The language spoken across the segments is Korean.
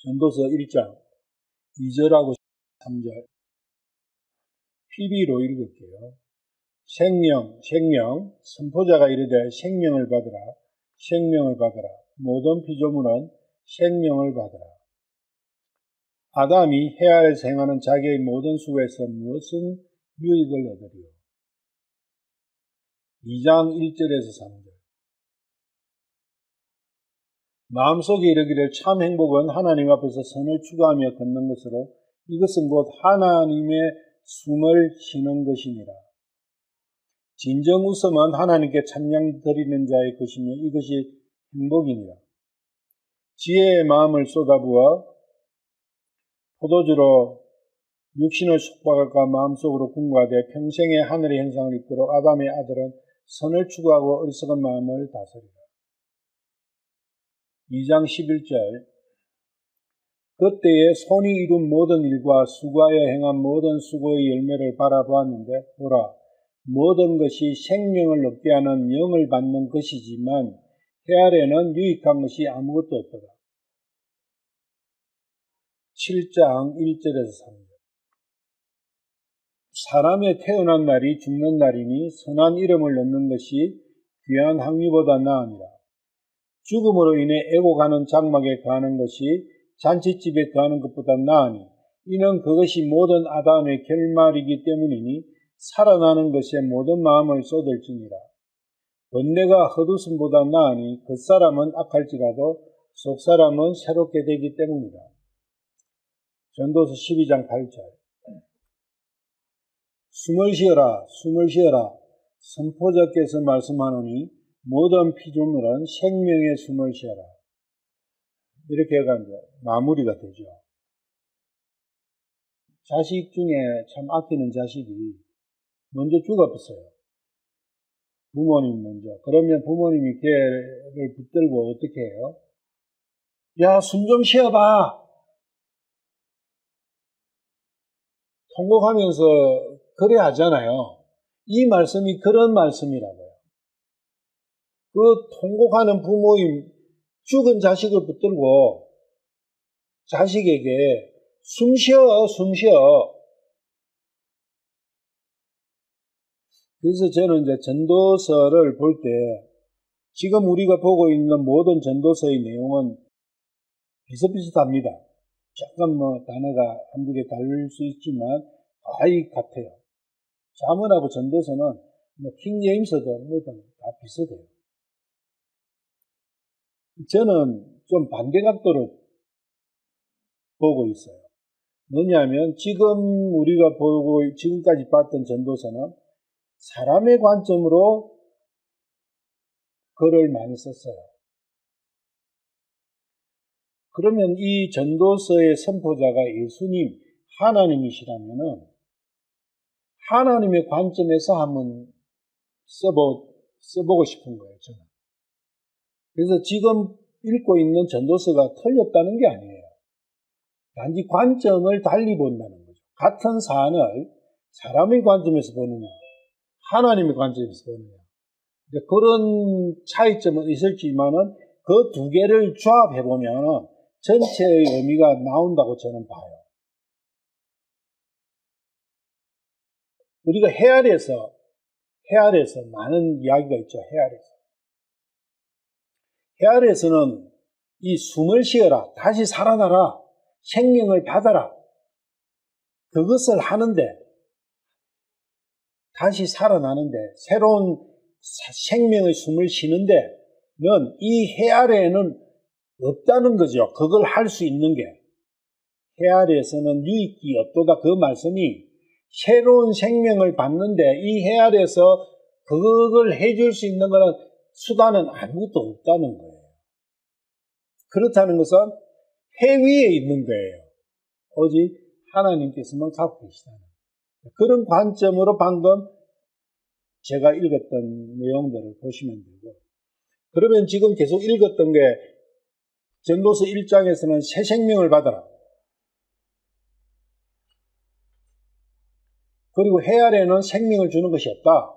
전도서 1장 2절하고 3절 PB로 읽을게요. 생명, 선포자가 이르되 생명을 받으라, 생명을 받으라. 모든 피조물은 생명을 받으라. 아담이 해 아래에서 행하는 자기의 모든 수고에서 무엇은 유익을 얻으리요? 2장 1절에서 3절. 마음속에 이르기를 참 행복은 하나님 앞에서 선을 추구하며 걷는 것으로 이것은 곧 하나님의 숨을 쉬는 것이니라. 진정 웃음은 하나님께 찬양 드리는 자의 것이며 이것이 행복이니라. 지혜의 마음을 쏟아부어 포도주로 육신을 속박할까 마음속으로 궁과되 평생의 하늘의 형상을 입도록 아담의 아들은 선을 추구하고 어리석은 마음을 다스리라. 2장 11절. 그때에 손이 이룬 모든 일과 수고하여 행한 모든 수고의 열매를 바라보았는데 보라, 모든 것이 생명을 얻게 하는 영을 받는 것이지만 해 아래는 유익한 것이 아무것도 없더라. 7장 1절에서 3절. 사람의 태어난 날이 죽는 날이니 선한 이름을 얻는 것이 귀한 학리보다 나으니라. 죽음으로 인해 애고가는 장막에 거하는 것이 잔치집에 거하는 것보다 나으니 이는 그것이 모든 아담의 결말이기 때문이니 살아나는 것에 모든 마음을 쏟을지니라. 번뇌가 헛웃음보다 나으니 겉사람은 악할지라도 속사람은 새롭게 되기 때문이라. 전도서 12장 8절. 숨을 쉬어라, 숨을 쉬어라. 선포자께서 말씀하노니 모든 피조물은 생명의 숨을 쉬어라. 이렇게 해가 이제 마무리가 되죠. 자식 중에 참 아끼는 자식이 먼저 죽어버렸어요. 부모님 먼저. 그러면 부모님이 걔를 붙들고 어떻게 해요? 야, 숨 좀 쉬어봐. 통곡하면서 그래 하잖아요. 이 말씀이 그런 말씀이라고요. 그 통곡하는 부모님, 죽은 자식을 붙들고 자식에게 숨 쉬어, 숨 쉬어. 그래서 저는 이제 전도서를 볼 때 지금 우리가 보고 있는 모든 전도서의 내용은 비슷비슷합니다. 약간 단어가 한두 개 다를 수 있지만 거의 같아요. 잠언하고 전도서는 킹제임스도 뭐든 다 비슷해요. 저는 좀 반대각도로 보고 있어요. 뭐냐면 지금 우리가 보고 지금까지 봤던 전도서는 사람의 관점으로 글을 많이 썼어요. 그러면 이 전도서의 선포자가 예수님, 하나님이시라면은 하나님의 관점에서 한번 써보고 싶은 거예요, 저는. 그래서 지금 읽고 있는 전도서가 틀렸다는 게 아니에요. 단지 관점을 달리 본다는 거죠. 같은 사안을 사람의 관점에서 보느냐, 하나님의 관점에서 보느냐. 그런 차이점은 있을지만은 그 두 개를 조합해보면 전체의 의미가 나온다고 저는 봐요. 우리가 해 아래에서 많은 이야기가 있죠. 해 아래에서는 이 숨을 쉬어라, 다시 살아나라, 생명을 받아라. 그것을 하는데, 다시 살아나는데, 새로운 생명의 숨을 쉬는데는 이 해 아래에는 없다는 거죠. 그걸 할 수 있는 게. 해 아래에서는 유익이 없도다. 그 말씀이 새로운 생명을 받는데 이 해 아래에서 그걸 해줄 수 있는 거는 수단은 아무것도 없다는 거예요. 그렇다는 것은 해 위에 있는 거예요. 오직 하나님께서만 갖고 계시다는 그런 관점으로 방금 제가 읽었던 내용들을 보시면 되고, 그러면 지금 계속 읽었던 게 전도서 1장에서는 새 생명을 받아라. 그리고 해 아래는 생명을 주는 것이 없다.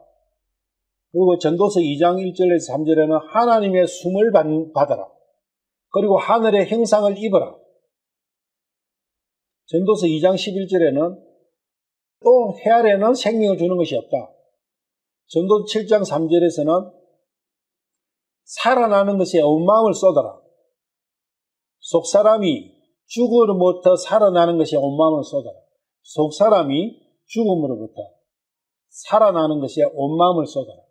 그리고 전도서 2장 1절에서 3절에는 하나님의 숨을 받아라. 그리고 하늘의 형상을 입어라. 전도서 2장 11절에는 또 해 아래는 생명을 주는 것이 없다. 전도서 7장 3절에서는 살아나는 것에 온 마음을 쏟아라. 속사람이 죽음으로부터 살아나는 것에 온 마음을 쏟아라. 속사람이 죽음으로부터 살아나는 것에 온 마음을 쏟아라.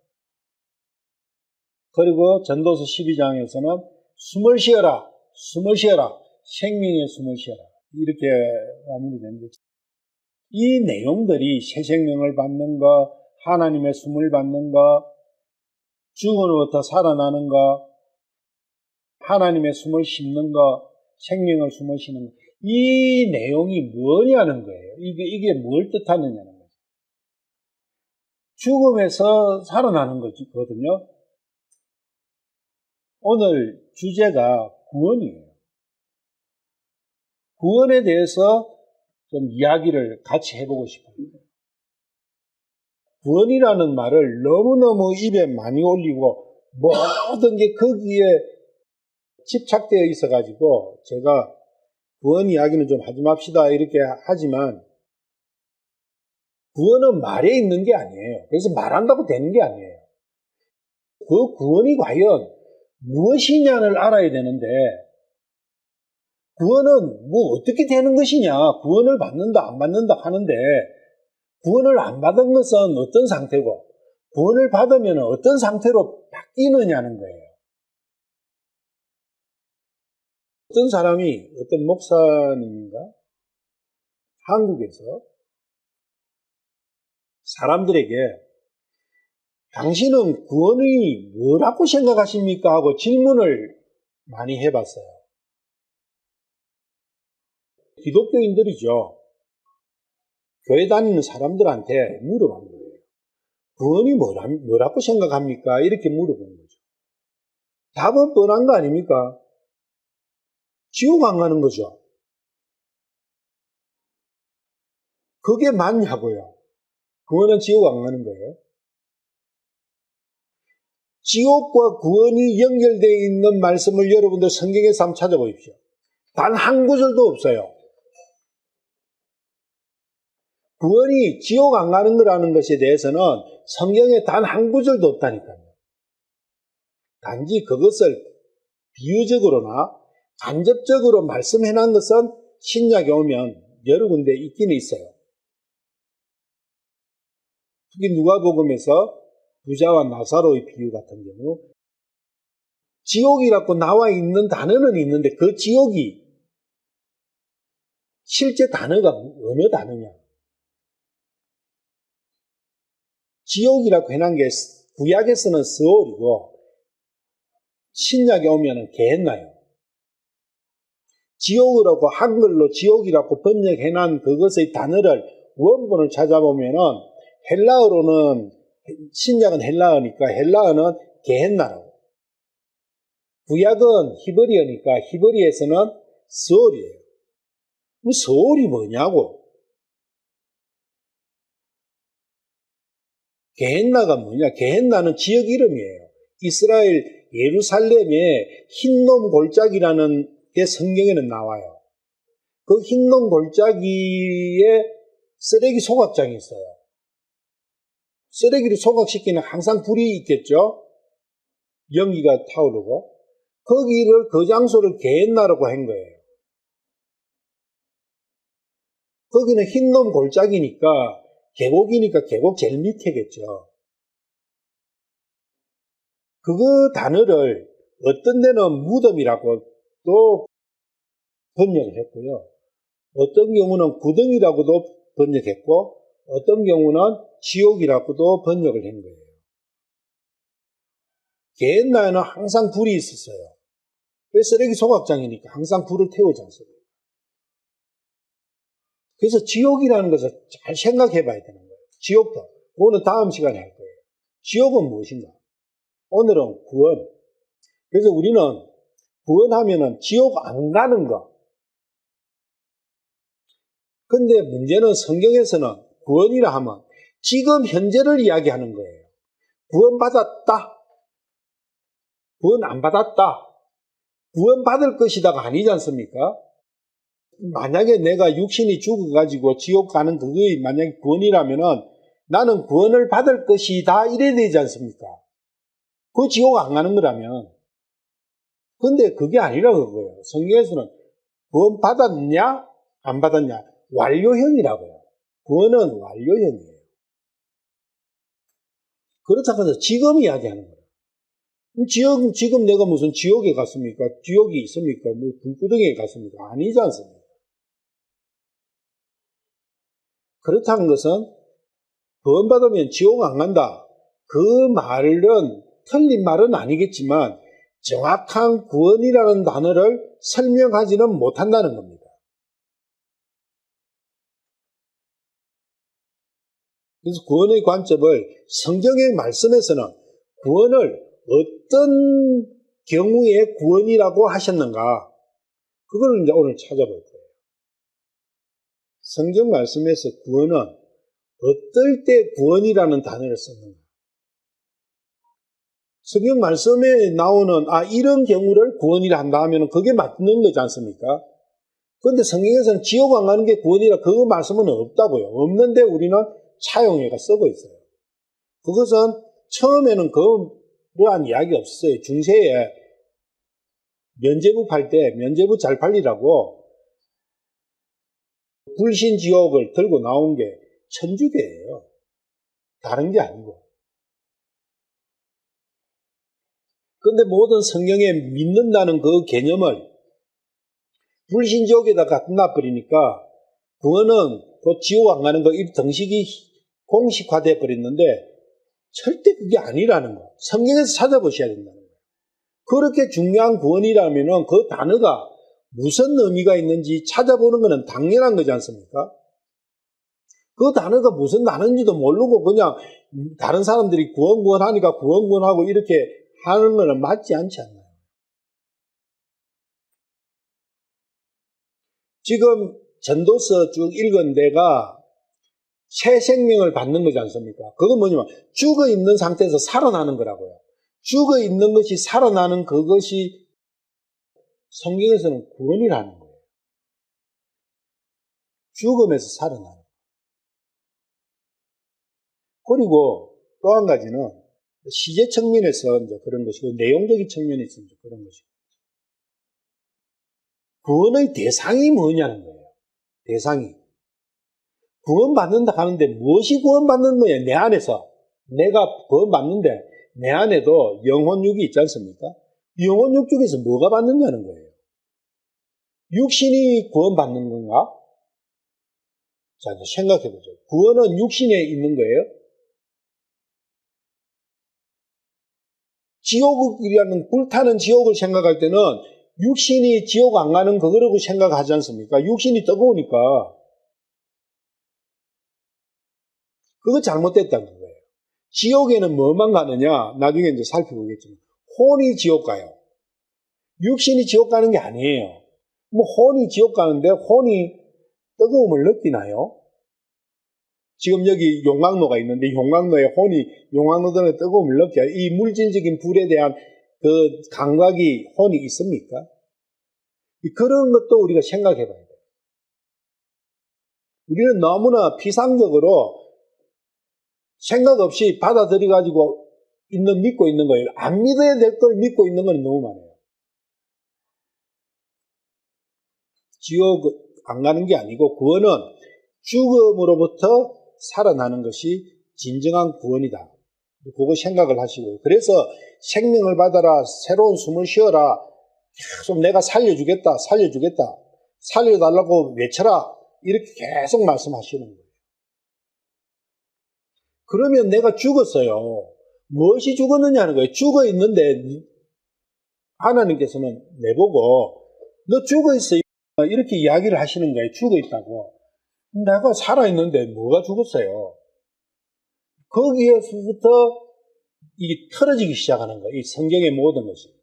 그리고 전도서 12장에서는 숨을 쉬어라. 숨을 쉬어라. 생명의 숨을 쉬어라. 이렇게 마무리됩니다. 이 내용들이 새 생명을 받는 것, 하나님의 숨을 받는 것, 죽음으로부터 살아나는 것, 하나님의 숨을 쉼는 것, 생명을 숨을 쉬는 것, 이 내용이 뭐냐는 거예요. 이게 뭘 뜻하느냐는 거예요. 죽음에서 살아나는 거거든요. 오늘 주제가 구원이에요. 구원에 대해서 좀 이야기를 같이 해보고 싶어요. 구원이라는 말을 너무너무 입에 많이 올리고 모든 게 거기에 집착되어 있어가지고 제가 구원 이야기는 좀 하지 맙시다 이렇게 하지만 구원은 말에 있는 게 아니에요. 그래서 말한다고 되는 게 아니에요. 그 구원이 과연 무엇이냐를 알아야 되는데 구원은 뭐 어떻게 되는 것이냐, 구원을 받는다 안 받는다 하는데 구원을 안 받은 것은 어떤 상태고 구원을 받으면 어떤 상태로 바뀌느냐는 거예요. 어떤 사람이 어떤 목사님인가 한국에서 사람들에게 당신은 구원이 뭐라고 생각하십니까? 하고 질문을 많이 해봤어요. 기독교인들이죠. 교회 다니는 사람들한테 물어본 거예요. 구원이 뭐라고 생각합니까? 이렇게 물어본 거죠. 답은 뻔한 거 아닙니까? 지옥 안 가는 거죠. 그게 맞냐고요. 구원은 지옥 안 가는 거예요. 지옥과 구원이 연결되어 있는 말씀을 여러분들 성경에서 한번 찾아보십시오. 단 한 구절도 없어요. 구원이 지옥 안 가는 거라는 것에 대해서는 성경에 단 한 구절도 없다니까요. 단지 그것을 비유적으로나 간접적으로 말씀해 놓은 것은 신약에 오면 여러 군데 있기는 있어요. 특히 누가복음에서 부자와 나사로의 비유 같은 경우 지옥이라고 나와 있는 단어는 있는데 그 지옥이 실제 단어가 어느 단어냐? 지옥이라고 해놓은 게 구약에서는 스올이고 신약에 오면은 게헨나요. 지옥이라고 한글로 지옥이라고 번역해놓은 그것의 단어를 원본을 찾아보면은 헬라어로는 신약은 헬라어니까 헬라어는 게헨나라고. 구약은 히브리어니까 히브리에서는 스올이에요. 그럼 스올이 뭐냐고? 게헨나가 뭐냐? 게헨나는 지역 이름이에요. 이스라엘 예루살렘에 흰놈 골짜기라는 게 성경에는 나와요. 그 흰놈 골짜기에 쓰레기 소각장이 있어요. 쓰레기를 소각시키는 항상 불이 있겠죠? 연기가 타오르고. 거기를, 그 장소를 게헨나라고 한 거예요. 거기는 흰놈 골짜기니까, 계곡이니까 계곡 제일 밑에겠죠. 그 단어를 어떤 데는 무덤이라고 또 번역을 했고요. 어떤 경우는 구덩이라고도 번역했고, 어떤 경우는 지옥이라고도 번역을 한 거예요. 게헨나에는 항상 불이 있었어요. 왜 쓰레기 소각장이니까 항상 불을 태우지 않습니까? 그래서 지옥이라는 것을 잘 생각해 봐야 되는 거예요. 지옥도. 그거는 다음 시간에 할 거예요. 지옥은 무엇인가? 오늘은 구원. 그래서 우리는 구원하면은 지옥 안 가는 거. 근데 문제는 성경에서는 구원이라 하면 지금 현재를 이야기하는 거예요. 구원받았다. 구원 안 받았다. 구원 받을 것이다가 아니지 않습니까? 만약에 내가 육신이 죽어가지고 지옥 가는 그게 만약에 구원이라면은 나는 구원을 받을 것이다 이래야 되지 않습니까? 그 지옥 안 가는 거라면. 근데 그게 아니라 그거예요. 성경에서는 구원 받았냐 안 받았냐 완료형이라고요. 구원은 완료형이에요. 그렇다고 해서 지금 이야기하는 거예요. 지금 내가 무슨 지옥에 갔습니까? 지옥이 있습니까? 뭐 불구덩이에 갔습니까? 아니지 않습니까? 그렇다는 것은 구원받으면 지옥 안 간다. 그 말은 틀린 말은 아니겠지만 정확한 구원이라는 단어를 설명하지는 못한다는 겁니다. 그래서 구원의 관점을 성경의 말씀에서는 구원을 어떤 경우에 구원이라고 하셨는가? 그걸 이제 오늘 찾아볼 거예요. 성경 말씀에서 구원은 어떨 때 구원이라는 단어를 썼는가? 성경 말씀에 나오는 이런 경우를 구원이라 한다 하면 그게 맞는 거지 않습니까? 그런데 성경에서는 지옥 안 가는 게 구원이라 그 말씀은 없다고요. 없는데 우리는 차용해가 쓰고 있어요. 그것은 처음에는 그러한 이야기 없었어요. 중세에 면죄부 팔 때 면죄부 잘 팔리라고 불신지옥을 들고 나온 게 천주교예요. 다른 게 아니고. 그런데 모든 성경에 믿는다는 그 개념을 불신지옥에다 갖다 놔버리니까 구원은 그 지옥 안 가는 거 이 등식이 공식화돼 버렸는데 절대 그게 아니라는 거. 성경에서 찾아보셔야 된다는 거예요. 그렇게 중요한 구원이라면은 그 단어가 무슨 의미가 있는지 찾아보는 것은 당연한 거지 않습니까? 그 단어가 무슨 단어인지도 모르고 그냥 다른 사람들이 구원 하니까 구원하고 이렇게 하는 것은 맞지 않지 않나요? 지금 전도서 쭉 읽은 데가 새 생명을 받는 거지 않습니까? 그건 뭐냐면 죽어 있는 상태에서 살아나는 거라고요. 죽어 있는 것이 살아나는 그것이 성경에서는 구원이라는 거예요. 죽음에서 살아나는 거예요. 그리고 또 한 가지는 시제 측면에서 이제 그런 것이고 내용적인 측면에서 이제 그런 것이고 구원의 대상이 뭐냐는 거예요. 대상이. 구원받는다 하는데 무엇이 구원받는 거예요? 내 안에서. 내가 구원받는데 내 안에도 영혼육이 있지 않습니까? 영혼육 중에서 뭐가 받느냐는 거예요. 육신이 구원받는 건가? 자, 이제 생각해보죠. 구원은 육신에 있는 거예요? 지옥이라는 불타는 지옥을 생각할 때는 육신이 지옥 안 가는 그거라고 생각하지 않습니까? 육신이 뜨거우니까. 그거 잘못됐다는 거예요. 지옥에는 뭐만 가느냐? 나중에 이제 살펴보겠지만 혼이 지옥 가요. 육신이 지옥 가는 게 아니에요. 뭐 혼이 지옥 가는데 혼이 뜨거움을 느끼나요? 지금 여기 용광로가 있는데 용광로에 혼이 용광로등의 뜨거움을 느껴요. 이 물질적인 불에 대한 그 감각이 혼이 있습니까? 그런 것도 우리가 생각해 봐야 돼요. 우리는 너무나 피상적으로 생각 없이 받아들여가지고 믿고 있는 거예요. 안 믿어야 될 걸 믿고 있는 건 너무 많아요. 지옥 안 가는 게 아니고 구원은 죽음으로부터 살아나는 것이 진정한 구원이다. 그거 생각을 하시고요. 그래서 생명을 받아라, 새로운 숨을 쉬어라, 계속 내가 살려주겠다, 살려달라고 외쳐라, 이렇게 계속 말씀하시는 거예요. 그러면 내가 죽었어요. 무엇이 죽었느냐는 거예요. 죽어 있는데 하나님께서는 내보고 너 죽어 있어 이렇게 이야기를 하시는 거예요. 죽어 있다고. 내가 살아있는데 뭐가 죽었어요? 거기에서부터 이게 틀어지기 시작하는 거예요. 이 성경의 모든 것이.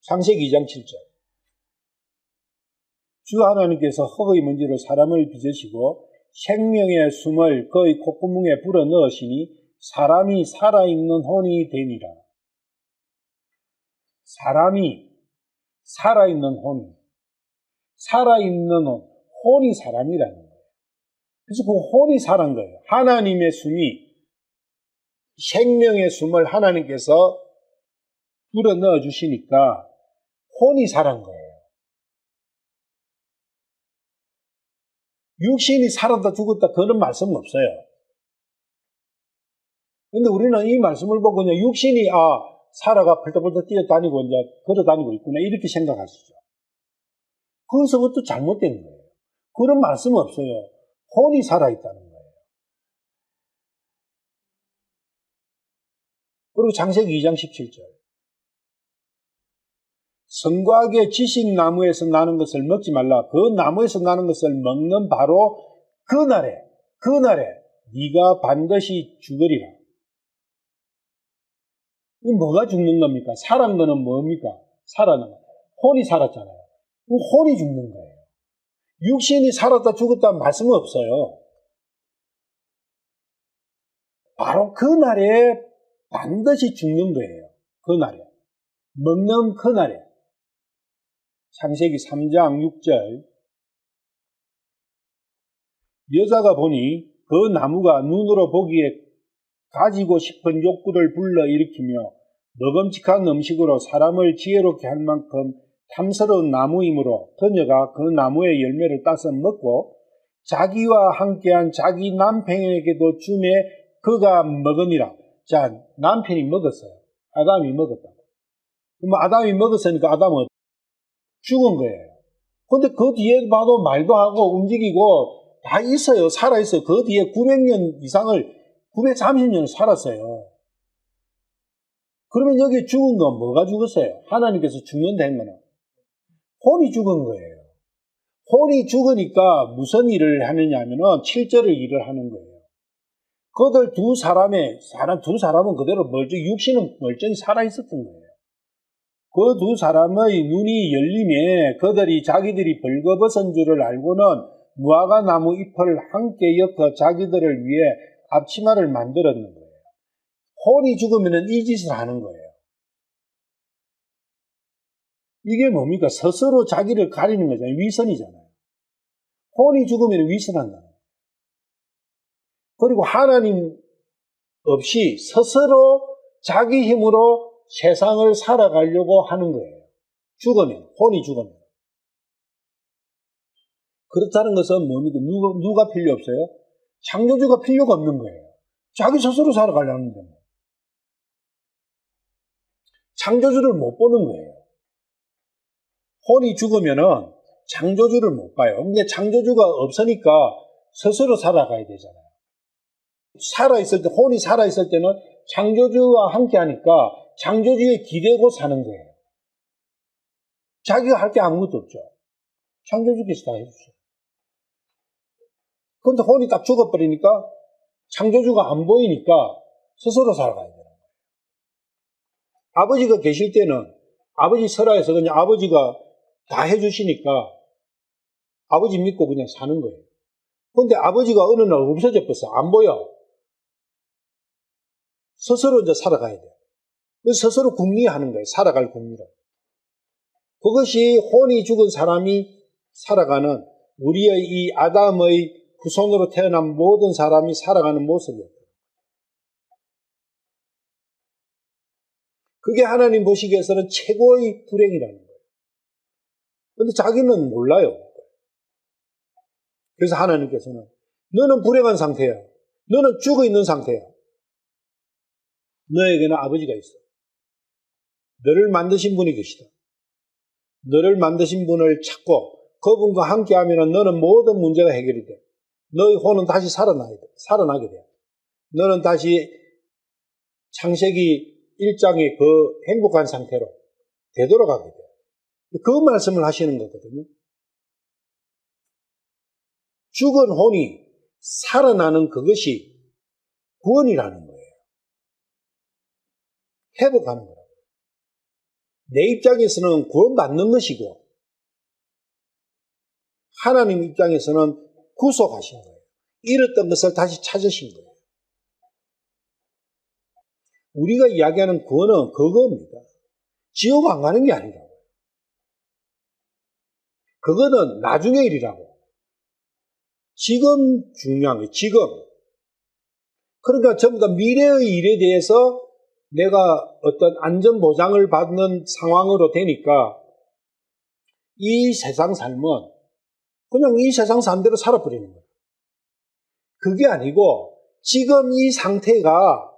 창세기 2장 7절. 주 하나님께서 흙의 먼지로 사람을 빚으시고 생명의 숨을 그의 콧구멍에 불어 넣으시니 사람이 살아있는 혼이 되니라. 사람이 살아있는 혼이. 살아있는 혼이 사람이라는 거예요. 그래서 그 혼이 살은 거예요. 하나님의 숨이, 생명의 숨을 하나님께서 불어 넣어 주시니까 혼이 살은 거예요. 육신이 살았다 죽었다 그런 말씀은 없어요. 근데 우리는 이 말씀을 보고 그냥 육신이 살아가 펄떡펄떡 뛰어다니고 이제 걸어다니고 있구나 이렇게 생각하시죠. 거기서부터 잘못된 거예요. 그런 말씀은 없어요. 혼이 살아있다는 거예요. 그리고 창세기 2장 17절. 선과학의 지식나무에서 나는 것을 먹지 말라. 그 나무에서 나는 것을 먹는 바로 그날에 네가 반드시 죽으리라. 이 뭐가 죽는 겁니까? 살은 거는 뭡니까? 살아난 거. 혼이 살았잖아요. 혼이 죽는 거예요. 육신이 살았다 죽었다 말씀은 없어요. 바로 그날에 반드시 죽는 거예요. 그날에. 먹는 그날에. 창세기 3장 6절. 여자가 보니 그 나무가 눈으로 보기에 가지고 싶은 욕구를 불러일으키며 먹음직한 음식으로 사람을 지혜롭게 할 만큼 탐스러운 나무이므로 그녀가 그 나무의 열매를 따서 먹고 자기와 함께한 자기 남편에게도 주매 그가 먹으니라. 자, 남편이 먹었어요. 아담이 먹었다고. 그럼 아담이 먹었으니까 아담은 죽은 거예요. 근데 그 뒤에 봐도 말도 하고 움직이고 다 있어요. 살아있어요. 그 뒤에 900년 이상을 930년 살았어요. 그러면 여기 죽은 건 뭐가 죽었어요? 하나님께서 죽는다 했면은 혼이 죽은 거예요. 혼이 죽으니까 무슨 일을 하느냐 하면은 7절을 일을 하는 거예요. 그들 두 사람은 그대로 육신은 멀쩡히 살아있었던 거예요. 그 두 사람의 눈이 열림에 그들이 자기들이 벌거벗은 줄을 알고는 무화과 나무 잎을 함께 엮어 자기들을 위해 앞치마를 만들었는 거예요. 혼이 죽으면 이 짓을 하는 거예요. 이게 뭡니까? 스스로 자기를 가리는 거잖아요. 위선이잖아요. 혼이 죽으면 위선한다는 거예요. 그리고 하나님 없이 스스로 자기 힘으로 세상을 살아가려고 하는 거예요. 혼이 죽으면. 그렇다는 것은 뭡니까? 누가 필요 없어요? 창조주가 필요가 없는 거예요. 자기 스스로 살아가려는데. 창조주를 못 보는 거예요. 혼이 죽으면은 창조주를 못 봐요. 근데 창조주가 없으니까 스스로 살아가야 되잖아요. 혼이 살아있을 때는 창조주와 함께 하니까 창조주에 기대고 사는 거예요. 자기가 할 게 아무것도 없죠. 창조주께서 다 해주세요. 그런데 혼이 딱 죽어버리니까 창조주가 안 보이니까 스스로 살아가야 되는 거예요. 아버지가 계실 때는 아버지 설화에서 그냥 아버지가 다 해주시니까 아버지 믿고 그냥 사는 거예요. 그런데 아버지가 어느 날 없어져 버렸어. 안 보여. 스스로 이제 살아가야 돼요. 그래서 스스로 궁리하는 거예요. 살아갈 궁리를. 그것이 혼이 죽은 사람이 살아가는 우리의 이 아담의 후손으로 태어난 모든 사람이 살아가는 모습이었다. 그게 하나님 보시기에서는 최고의 불행이라는 거예요. 그런데 자기는 몰라요. 그래서 하나님께서는 너는 불행한 상태야. 너는 죽어 있는 상태야. 너에게는 아버지가 있어. 너를 만드신 분이 계시다. 너를 만드신 분을 찾고 그분과 함께하면 너는 모든 문제가 해결이 돼. 너의 혼은 다시 살아나게 돼. 너는 다시 창세기 1장의 그 행복한 상태로 되돌아가게 돼. 그 말씀을 하시는 거거든요. 죽은 혼이 살아나는 그것이 구원이라는 거예요. 회복하는 거라고. 내 입장에서는 구원받는 것이고 하나님 입장에서는 구속하신 거예요. 잃었던 것을 다시 찾으신 거예요. 우리가 이야기하는 구원은 그겁니다. 지옥 안 가는 게 아니라고요. 그거는 나중의 일이라고. 지금 중요한 거예요. 지금. 그러니까 전부 다 미래의 일에 대해서 내가 어떤 안전보장을 받는 상황으로 되니까 이 세상 삶은 그냥 이 세상 산 대로 살아버리는 거예요. 그게 아니고 지금 이 상태가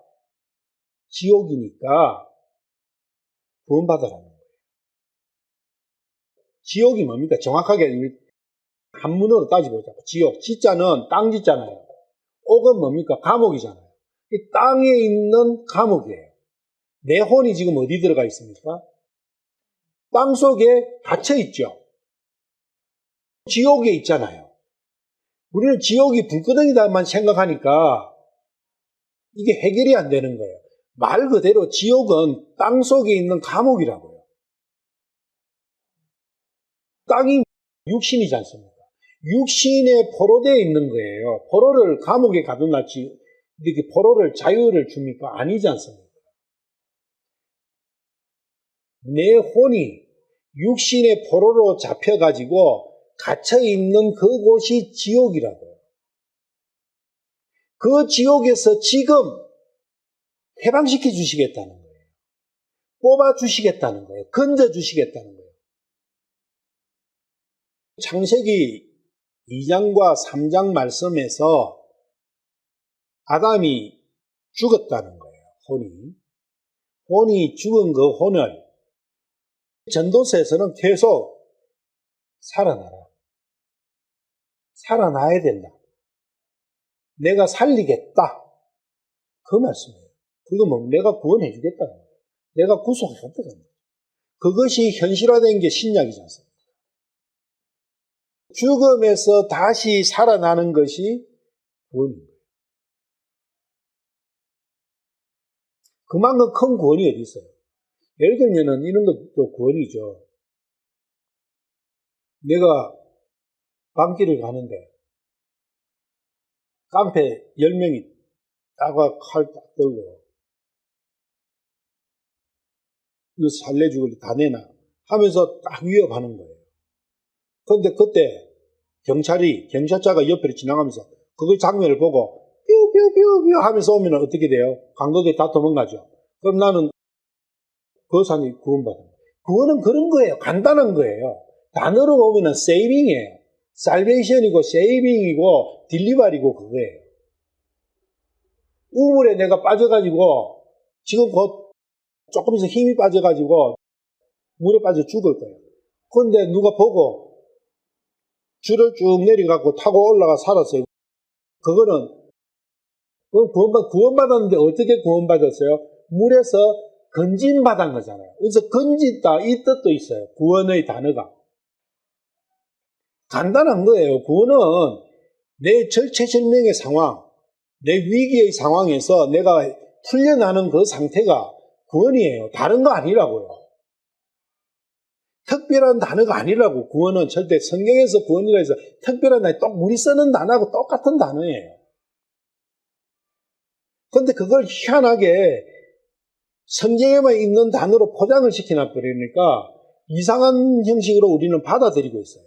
지옥이니까 구원받아라는 거예요. 지옥이 뭡니까? 정확하게 한문으로 따지보자. 지옥, 지자는 땅 지잖아요. 옥은 뭡니까? 감옥이잖아요. 이 땅에 있는 감옥이에요. 내 혼이 지금 어디 들어가 있습니까? 땅 속에 갇혀 있죠. 지옥에 있잖아요. 우리는 지옥이 불구덩이다만 생각하니까 이게 해결이 안 되는 거예요. 말 그대로 지옥은 땅 속에 있는 감옥이라고요. 땅이 육신이지 않습니까? 육신에 포로되어 있는 거예요. 포로를 감옥에 가둬놨지 이렇게 포로를 자유를 줍니까? 아니지 않습니까? 내 혼이 육신의 포로로 잡혀가지고 갇혀있는 그곳이 지옥이라고요. 그 지옥에서 지금 해방시켜 주시겠다는 거예요. 뽑아 주시겠다는 거예요. 건져 주시겠다는 거예요. 창세기 2장과 3장 말씀에서 아담이 죽었다는 거예요. 혼이 죽은 그 혼을 전도서에서는 계속 살아나야 된다. 내가 살리겠다. 그 말씀이에요. 그거 뭐 내가 구원해 주겠다는 거예요. 내가 구속하겠다는 거예요. 그것이 현실화된 게 신약이지 않습니까? 죽음에서 다시 살아나는 것이 구원입니다. 그만큼 큰 구원이 어디 있어요? 예를 들면은 이런 것도 구원이죠. 내가 밤길을 가는데 깡패 10명이 따가 칼 딱 들고 이거 살려주고 다 내놔 하면서 딱 위협하는 거예요. 그런데 그때 경찰차가 옆으로 지나가면서 그걸 장면을 보고 뾰뾰뾰뾰 하면서 오면 어떻게 돼요? 강도들이 다 도망가죠. 그럼 나는 그 사람이 구원받아요. 구원은 그런 거예요. 간단한 거예요. 단어로 보면 세이빙이에요. 살베이션이고 세이빙이고 딜리버리고 그거예요. 우물에 내가 빠져가지고 지금 곧 조금 있어 힘이 빠져가지고 물에 빠져 죽을 거예요. 그런데 누가 보고 줄을 쭉 내려가고 타고 올라가 살았어요. 그거는 구원받았는데 어떻게 구원받았어요? 물에서 건진받은 거잖아요. 그래서 건진다 이 뜻도 있어요. 구원의 단어가. 간단한 거예요. 구원은 내 절체절명의 상황, 내 위기의 상황에서 내가 풀려나는 그 상태가 구원이에요. 다른 거 아니라고요. 특별한 단어가 아니라고. 구원은 절대 성경에서 구원이라 해서 특별한 단어, 우리 쓰는 단어하고 똑같은 단어예요. 그런데 그걸 희한하게 성경에만 있는 단어로 포장을 시켜놔 버리니까 이상한 형식으로 우리는 받아들이고 있어요.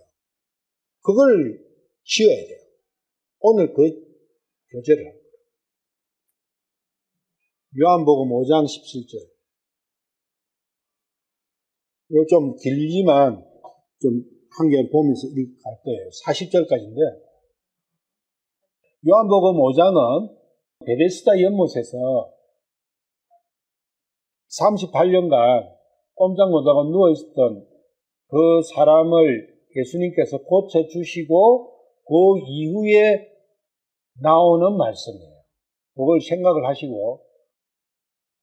그걸 지어야 돼요. 오늘 그 교제를 합니다. 요한복음 5장 17절. 이거 좀 길지만 좀 한 개 보면서 갈 거예요. 40절까지인데 요한복음 5장은 베데스다 연못에서 38년간 꼼짝 못하고 누워있었던 그 사람을 예수님께서 고쳐주시고 그 이후에 나오는 말씀이에요. 그걸 생각을 하시고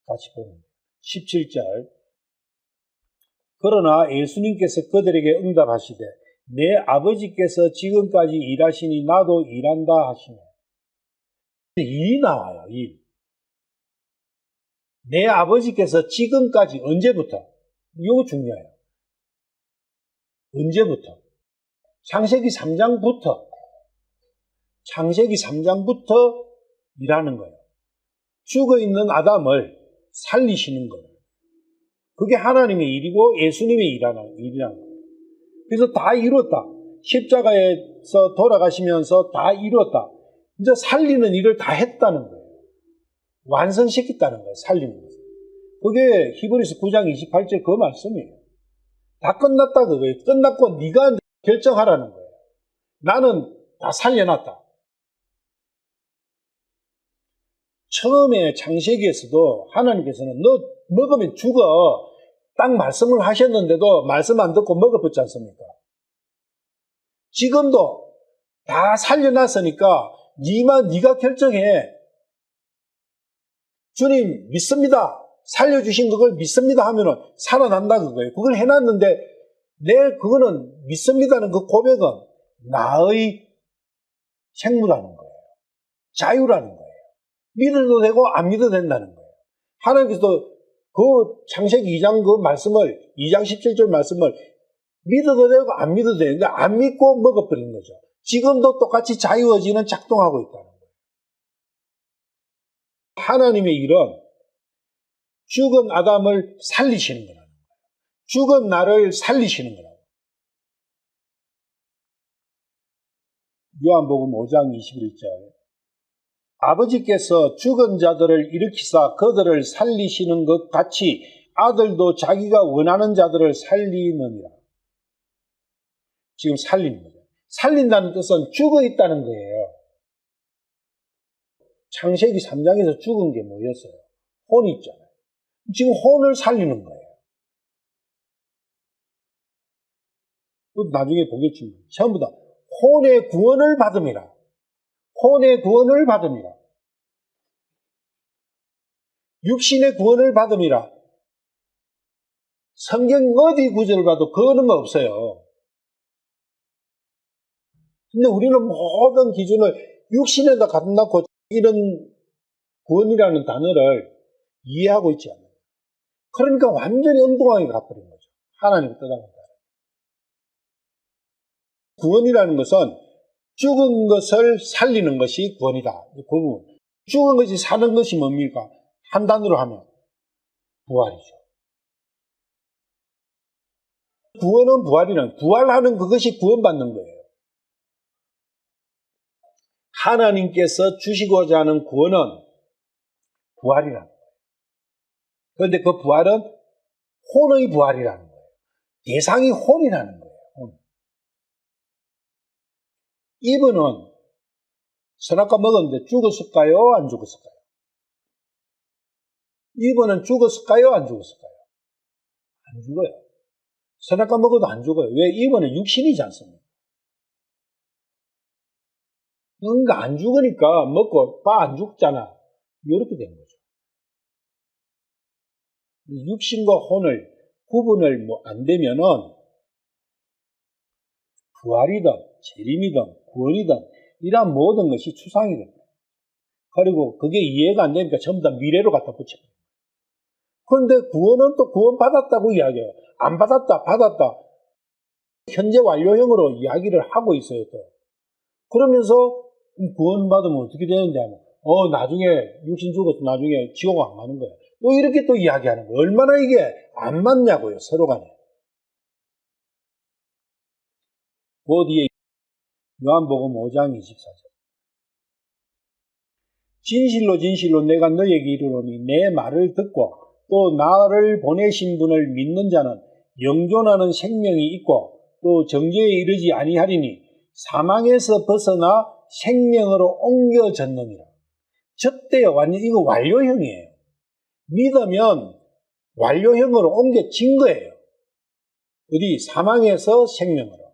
같이 보면 돼요. 17절. 그러나 예수님께서 그들에게 응답하시되 내 아버지께서 지금까지 일하시니 나도 일한다 하시네. 일이 나와요. 일. 내 아버지께서 지금까지 언제부터? 이거 중요해요. 언제부터? 창세기 3장부터 일하는 거예요. 죽어있는 아담을 살리시는 거예요. 그게 하나님의 일이고 예수님의 일이라는 거예요. 그래서 다 이뤘다. 십자가에서 돌아가시면서 다 이뤘다. 이제 살리는 일을 다 했다는 거예요. 완성시켰다는 거예요. 살리는 것을. 그게 히브리서 9장 28절 그 말씀이에요. 다 끝났다 그거예요. 끝났고 네가 결정하라는 거예요. 나는 다 살려놨다. 처음에 창세기에서도 하나님께서는 너 먹으면 죽어 딱 말씀을 하셨는데도 말씀 안 듣고 먹어봤지 않습니까? 지금도 다 살려놨으니까 네가 결정해. 주님 믿습니다. 살려주신 그걸 믿습니다 하면은 살아난다 그거예요. 그걸 해놨는데 그거는 믿습니다는 그 고백은 나의 생무라는 거예요. 자유라는 거예요. 믿어도 되고 안 믿어도 된다는 거예요. 하나님께서도 그 창세기 2장 그 말씀을 2장 17절 말씀을 믿어도 되고 안 믿어도 되는데 안 믿고 먹어버린 거죠. 지금도 똑같이 자유의지는 작동하고 있다는 거예요. 하나님의 일은 죽은 아담을 살리시는 거라는 거예요. 죽은 나를 살리시는 거라고. 요한복음 5장 21절 아버지께서 죽은 자들을 일으키사 그들을 살리시는 것 같이 아들도 자기가 원하는 자들을 살리느니라. 지금 살리는 거죠. 살린다는 뜻은 죽어 있다는 거예요. 창세기 3장에서 죽은 게 뭐였어요? 혼이 있잖아요. 지금 혼을 살리는 거예요. 나중에 보겠지만 전부 다 혼의 구원을 받음이라. 혼의 구원을 받음이라. 육신의 구원을 받음이라. 성경 어디 구절을 봐도 그런 거 없어요. 근데 우리는 모든 기준을 육신에다 갖다 놓고 이런 구원이라는 단어를 이해하고 있지 않아요. 그러니까 완전히 엉뚱하게 가버린 거죠. 하나님 뜻하고 따라. 구원이라는 것은 죽은 것을 살리는 것이 구원이다. 그 부분. 죽은 것이 사는 것이 뭡니까? 한 단어로 하면 부활이죠. 구원은 부활이란 부활하는 그것이 구원받는 거예요. 하나님께서 주시고자 하는 구원은 부활이라는 거예요. 그런데 그 부활은 혼의 부활이라는 거예요. 대상이 혼이라는 거예요. 혼. 이분은 선악과 먹었는데 죽었을까요? 안 죽었을까요? 이분은 죽었을까요? 안 죽었을까요? 안 죽어요. 선악과 먹어도 안 죽어요. 왜? 이분은 육신이지 않습니까? 그러니까 안 죽으니까 먹고 안 죽잖아. 이렇게 되는 거죠. 육신과 혼을 구분을 안 되면은 부활이든 재림이든 구원이든 이러한 모든 것이 추상이 됩니다. 그리고 그게 이해가 안 되니까 전부 다 미래로 갖다 붙여요. 그런데 구원은 또 구원받았다고 이야기해요. 안 받았다, 받았다. 현재 완료형으로 이야기를 하고 있어요, 또. 그러면서 구원받으면 어떻게 되는데 하면, 나중에 육신 죽어서 나중에 지옥 안 가는 거예요. 또 이렇게 또 이야기하는 거예요. 얼마나 이게 안 맞냐고요, 서로 간에. 그 뒤에 요한복음 5장 24절. 진실로 진실로 내가 너에게 이르노니 내 말을 듣고 또 나를 보내신 분을 믿는 자는 영존하는 생명이 있고 또 정죄에 이르지 아니하리니 사망에서 벗어나 생명으로 옮겨졌느니라. 저때요. 완전 이거 완료형이에요. 믿으면 완료형으로 옮겨진 거예요. 어디? 사망에서 생명으로.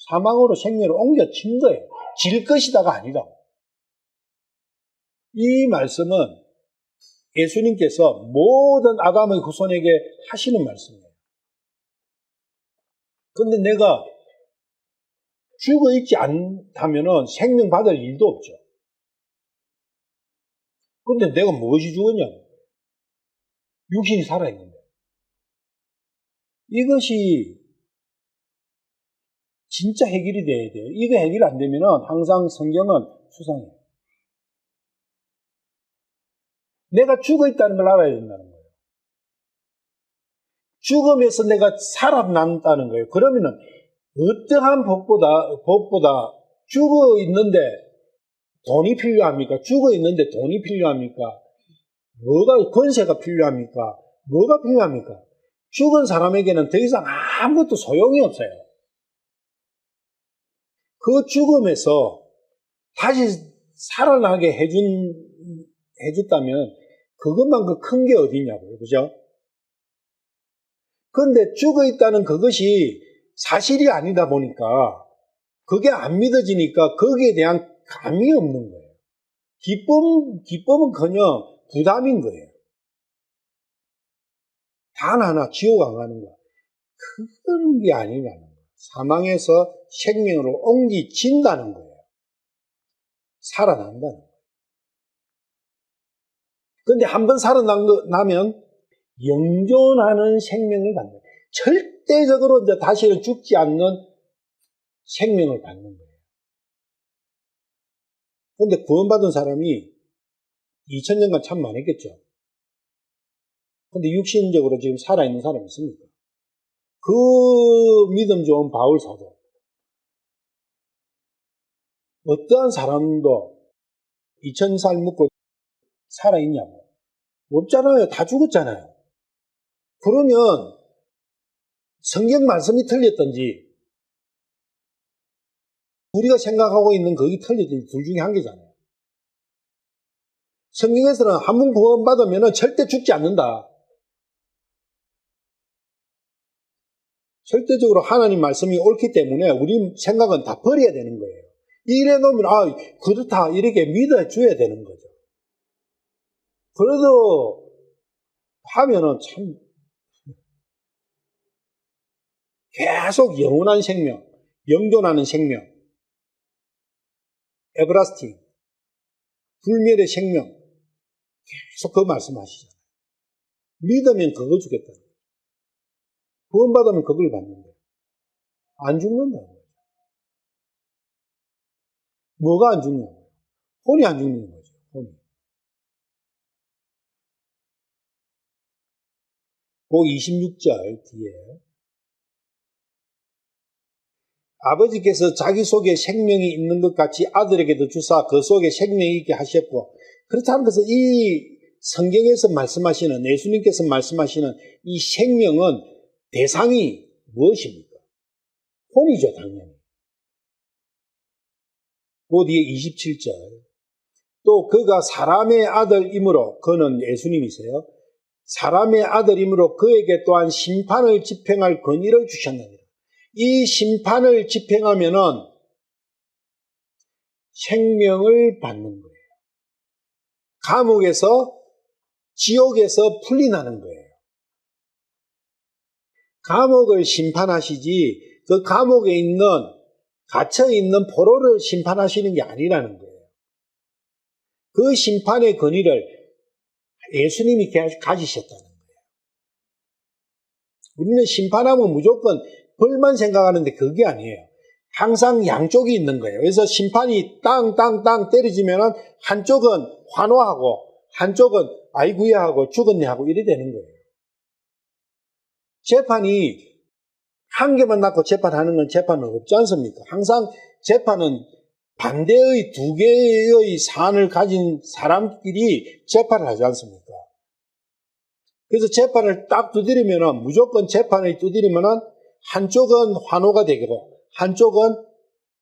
사망으로 생명으로 옮겨진 거예요. 질 것이다가 아니라. 이 말씀은 예수님께서 모든 아담의 후손에게 하시는 말씀이에요. 근데 내가 죽어있지 않다면 생명 받을 일도 없죠. 근데 내가 무엇이 죽었냐고. 육신이 살아있는데. 이것이 진짜 해결이 돼야 돼요. 이거 해결 안 되면 항상 성경은 수상해요. 내가 죽어있다는 걸 알아야 된다는 거예요. 죽음에서 내가 살아난다는 거예요. 그러면은 어떠한 법보다 죽어 있는데 돈이 필요합니까? 죽어 있는데 돈이 필요합니까? 뭐가 권세가 필요합니까? 뭐가 필요합니까? 죽은 사람에게는 더 이상 아무것도 소용이 없어요. 그 죽음에서 다시 살아나게 해줬다면 그것만큼 큰 게 어디냐고요. 그죠? 그런데 죽어 있다는 그것이 사실이 아니다 보니까 그게 안 믿어지니까 거기에 대한 감이 없는 거예요. 기쁨은커녕 부담인 거예요. 단 하나 지옥 안 가는 거. 그런 게 아니라는 거예요. 사망에서 생명으로 옮기진다는 거예요. 살아난다는 거예요. 그런데 한번 살아나면 영존하는 생명을 받는 거예요. 절대적으로 이제 다시는 죽지 않는 생명을 받는 거예요. 그런데 구원받은 사람이 2000년간 참 많았겠죠. 근데 육신적으로 지금 살아있는 사람이 있습니까? 그 믿음 좋은 바울 사도. 어떠한 사람도 2000살 묵고 살아있냐고. 없잖아요. 다 죽었잖아요. 그러면 성경 말씀이 틀렸던지 우리가 생각하고 있는 거기 틀렸던지 둘 중에 한 개잖아요. 성경에서는 한 번 구원받으면 절대 죽지 않는다. 절대적으로 하나님 말씀이 옳기 때문에 우리 생각은 다 버려야 되는 거예요. 이래 놓으면 그렇다 이렇게 믿어줘야 되는 거죠. 그래도 하면은 참 계속 영원한 생명, 영존하는 생명, 에브라스팅, 불멸의 생명 계속 그 말씀하시잖아요. 믿으면 그거 주겠다. 구원받으면 그걸 받는데 안 죽는다는 거죠. 뭐가 안 죽냐고요? 혼이 안 죽는 거죠. 혼이. 그 26절 뒤에 아버지께서 자기 속에 생명이 있는 것 같이 아들에게도 주사 그 속에 생명이 있게 하셨고, 그렇다는 것은 이 성경에서 말씀하시는, 예수님께서 말씀하시는 이 생명은 대상이 무엇입니까? 혼이죠, 당연히. 그 뒤에 27절. 또 그가 사람의 아들이므로, 그는 예수님이세요. 사람의 아들이므로 그에게 또한 심판을 집행할 권위를 주셨느니라. 이 심판을 집행하면은 생명을 받는 거예요. 감옥에서, 지옥에서 풀려나는 거예요. 감옥을 심판하시지 그 감옥에 있는, 갇혀있는 포로를 심판하시는 게 아니라는 거예요. 그 심판의 권위를 예수님이 가지셨다는 거예요. 우리는 심판하면 무조건 벌만 생각하는데 그게 아니에요. 항상 양쪽이 있는 거예요. 그래서 심판이 땅 때려지면 한쪽은 환호하고 한쪽은 아이구야 하고 죽었네 하고 이래 되는 거예요. 재판이 한 개만 낳고 재판하는 건 재판은 없지 않습니까? 항상 재판은 반대의 두 개의 사안을 가진 사람끼리 재판을 하지 않습니까? 그래서 재판을 딱 두드리면 무조건 재판을 두드리면 한쪽은 환호가 되고 한쪽은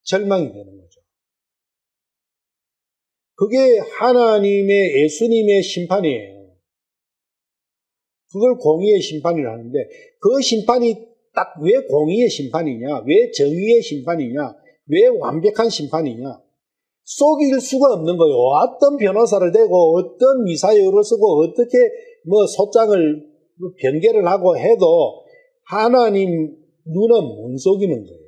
절망이 되는 거죠. 그게 하나님의, 예수님의 심판이에요. 그걸 공의의 심판이라는데, 그 심판이 딱 왜 공의의 심판이냐, 왜 정의의 심판이냐, 왜 완벽한 심판이냐, 속일 수가 없는 거예요. 어떤 변호사를 대고 어떤 미사여를 쓰고 어떻게 소장을 변개를 하고 해도 하나님 눈은 못 속이는 거예요.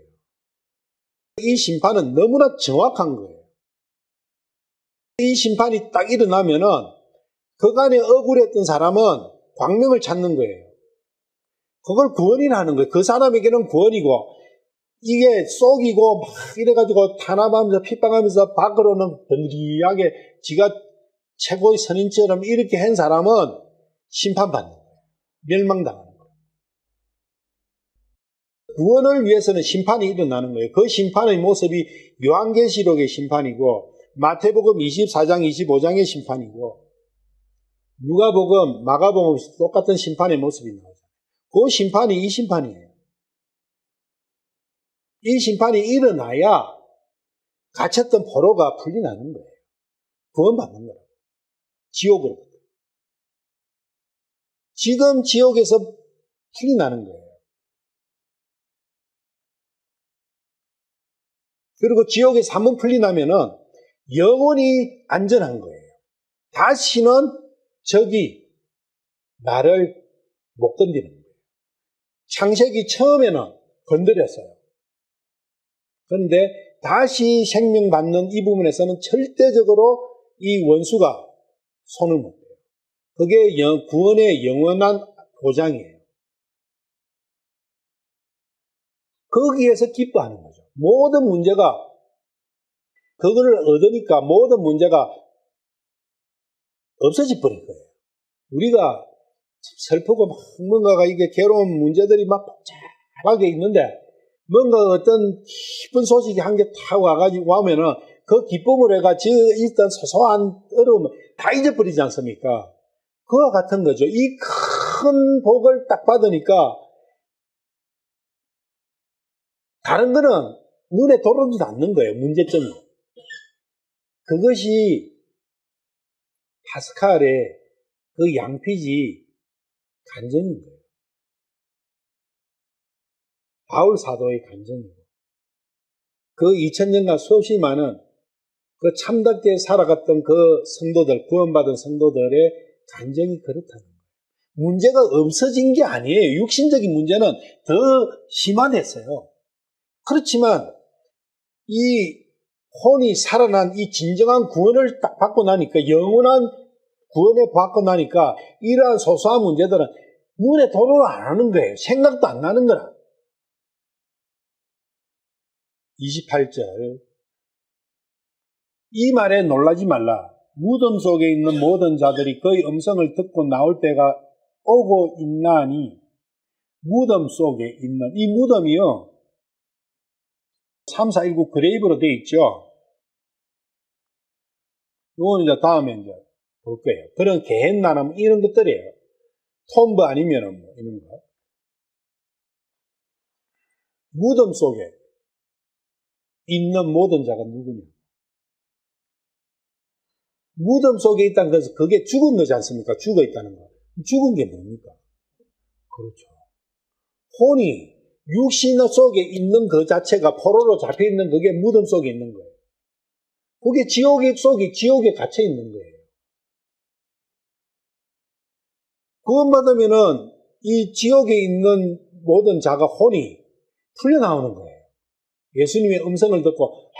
이 심판은 너무나 정확한 거예요. 이 심판이 딱 일어나면은 그간에 억울했던 사람은 광명을 찾는 거예요. 그걸 구원이라는 거예요. 그 사람에게는 구원이고, 이게 속이고 막 이래가지고 탄압하면서 핍박하면서 밖으로는 번리하게 지가 최고의 선인처럼 이렇게 한 사람은 심판받는 거예요. 멸망당하는 거예요. 구원을 위해서는 심판이 일어나는 거예요. 그 심판의 모습이 요한계시록의 심판이고 마태복음 24장 25장의 심판이고 누가복음 마가복음 똑같은 심판의 모습이 나오죠. 그 심판이 이 심판이에요. 이 심판이 일어나야 갇혔던 포로가 풀려나는 거예요. 구원받는 거예요. 지옥으로. 지금 지옥에서 풀려나는 거예요. 그리고 지옥에서 한번 풀려나면은 영원히 안전한 거예요. 다시는 적이 나를 못 건드리는 거예요. 창세기 처음에는 건드렸어요. 그런데 다시 생명받는 이 부분에서는 절대적으로 이 원수가 손을 못 대요. 그게 구원의 영원한 보장이에요. 거기에서 기뻐하는 거죠. 모든 문제가 그거를 얻으니까 모든 문제가 없어져 버릴 거예요. 우리가 슬프고 막 뭔가가 이게 괴로운 문제들이 막 복잡하게 있는데 뭔가 어떤 기쁜 소식이 한 개 탁 와가지고 와면은 그 기쁨을 해가 있던 소소한 어려움을 다 잊어버리지 않습니까? 그와 같은 거죠. 이 큰 복을 딱 받으니까 다른 거는 눈에 들어오지도 않는 거예요. 문제점이. 그것이 파스칼의 그 양피지 간증인 거예요. 바울 사도의 간증이고 그 2000년간 수없이 많은 그 참답게 살아갔던 그 성도들, 구원받은 성도들의 간증이 그렇다는 거예요. 문제가 없어진 게 아니에요. 육신적인 문제는 더 심화됐어요. 그렇지만 이 혼이 살아난 이 진정한 구원을 딱 받고 나니까 영원한 구원에 받고 나니까 이러한 소소한 문제들은 눈에 도를 안 하는 거예요. 생각도 안 나는 거라. 28절 이 말에 놀라지 말라. 무덤 속에 있는 모든 자들이 그의 음성을 듣고 나올 때가 오고 있나니 무덤 속에 있는 이 무덤이요 3419 그레이브로 되어 있죠. 이건 이제 다음에 이제 볼 거예요. 그런 게헨나나 이런 것들이에요. 톰브 아니면은 뭐 이런 거. 무덤 속에 있는 모든 자가 누구냐? 무덤 속에 있다는 것은 그게 죽은 거지 않습니까? 죽어 있다는 거. 죽은 게 뭡니까? 그렇죠. 혼이 육신 속에 있는 그 자체가 포로로 잡혀 있는 그게 무덤 속에 있는 거예요. 그게 지옥에 갇혀 있는 거예요. 구원받으면은 이 지옥에 있는 모든 자가 혼이 풀려나오는 거예요. 예수님의 음성을 듣고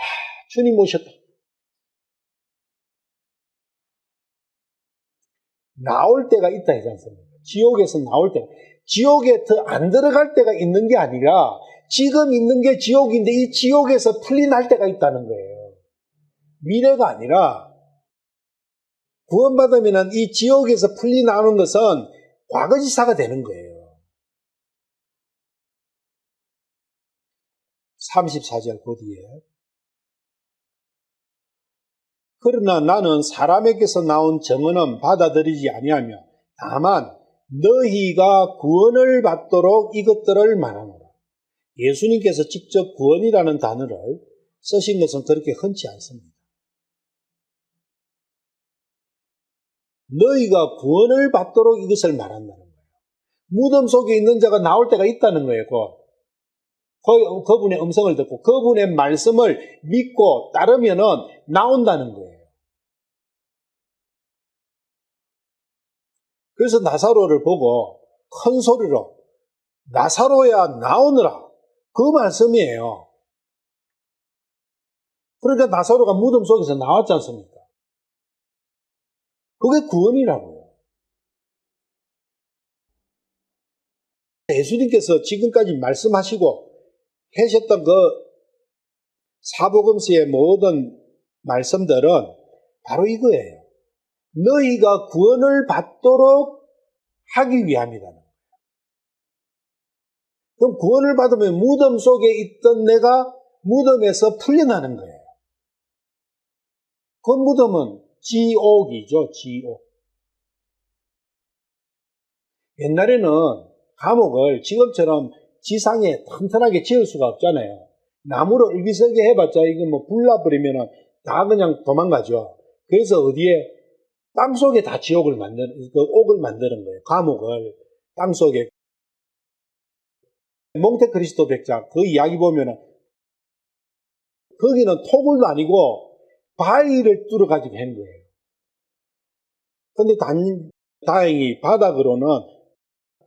주님 오셨다. 나올 때가 있다 하지 않습니까? 지옥에서 나올 때. 지옥에 더 안 들어갈 때가 있는 게 아니라 지금 있는 게 지옥인데 이 지옥에서 풀려날 때가 있다는 거예요. 미래가 아니라 구원받으면 이 지옥에서 풀려나오는 것은 과거지사가 되는 거예요. 34절 그 뒤에 그러나 나는 사람에게서 나온 정언은 받아들이지 아니하며 다만 너희가 구원을 받도록 이것들을 말하노라. 예수님께서 직접 구원이라는 단어를 쓰신 것은 그렇게 흔치 않습니다. 너희가 구원을 받도록 이것을 말한다는 거예요. 무덤 속에 있는 자가 나올 때가 있다는 거예요. 그분의 음성을 듣고 그분의 말씀을 믿고 따르면은 나온다는 거예요. 그래서 나사로를 보고 큰 소리로 나사로야 나오느라 그 말씀이에요. 그러니까 나사로가 무덤 속에서 나왔지 않습니까? 그게 구원이라고요. 예수님께서 지금까지 말씀하시고 하셨던 그 사복음서의 모든 말씀들은 바로 이거예요. 너희가 구원을 받도록 하기 위함이라는 거예요. 그럼 구원을 받으면 무덤 속에 있던 내가 무덤에서 풀려나는 거예요. 그 무덤은 지옥이죠, 지옥. 옛날에는 감옥을 지금처럼 지상에 튼튼하게 지을 수가 없잖아요. 나무로 을비설게 해봤자 이거 뭐 불나버리면은 다 그냥 도망가죠. 그래서 어디에 땅속에 다 지옥을 그 옥을 만드는 거예요. 감옥을 땅속에. 몽테크리스토 백작 그 이야기 보면은 거기는 토굴도 아니고 바위를 뚫어가지고 한 거예요. 근데 다행히 바닥으로는